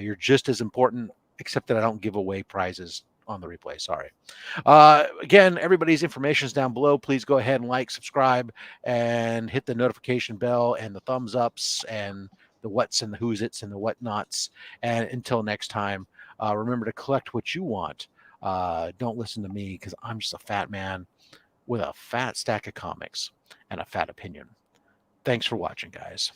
You're just as important, except that I don't give away prizes on the replay. Sorry. Again, everybody's information is down below. Please go ahead and like, subscribe, and hit the notification bell and the thumbs ups and the what's and the who's it's and the whatnots. And until next time, remember to collect what you want. Don't listen to me, because I'm just a fat man with a fat stack of comics and a fat opinion. Thanks for watching, guys.